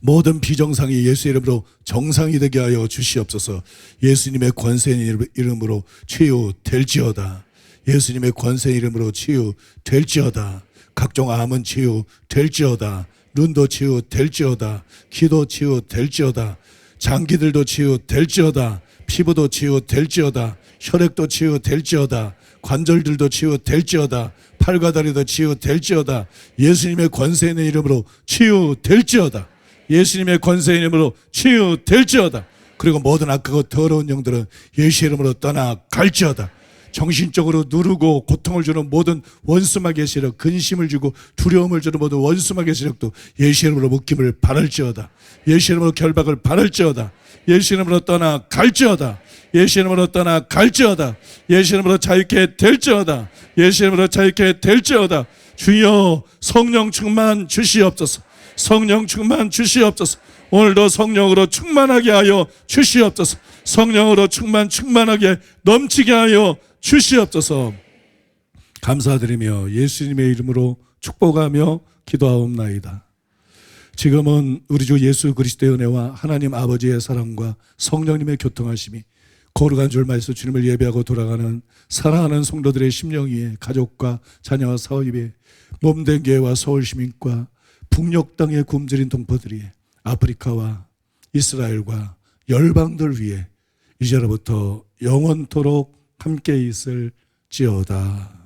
모든 비정상이 예수의 이름으로 정상이 되게 하여 주시옵소서. 예수님의 권세의 이름으로 치유될지어다. 예수님의 권세의 이름으로 치유될지어다. 각종 암은 치유될지어다. 눈도 치유될지어다. 귀도 치유될지어다. 장기들도 치유될지어다. 피부도 치유될지어다. 혈액도 치유될지어다. 관절들도 치유될지어다. 팔과 다리도 치유될지어다. 예수님의 권세 있는 이름으로 치유될지어다. 예수님의 권세 있는 이름으로 치유될지어다. 그리고 모든 악하고 더러운 영들은 예수의 이름으로 떠나갈지어다. 정신적으로 누르고 고통을 주는 모든 원수마귀의 세력, 근심을 주고 두려움을 주는 모든 원수마귀의 세력도 예수의 이름으로 묶임을 바랄지어다. 예수의 이름으로 결박을 바랄지어다. 예수의 이름으로 떠나갈지어다. 예수의 이름으로 떠나갈지어다. 예수의 이름으로 자유케 될지어다. 예수의 이름으로 자유케 될지어다. 주여 성령 충만 주시옵소서. 성령 충만 주시옵소서. 오늘도 성령으로 충만하게 하여 주시옵소서. 성령으로 충만하게 넘치게 하여 주시옵소서. 감사드리며 예수님의 이름으로 축복하며 기도하옵나이다. 지금은 우리 주 예수 그리스도의 은혜와 하나님 아버지의 사랑과 성령님의 교통하심이 거룩한 줄 말씀 주님을 예배하고 돌아가는 사랑하는 성도들의 심령 위에, 가족과 자녀와 사업 위에, 몸된 교회와 서울 시민과 북녘 땅에 굶주린 동포들이 아프리카와 이스라엘과 열방들 위해 이제로부터 영원토록 함께 있을지어다.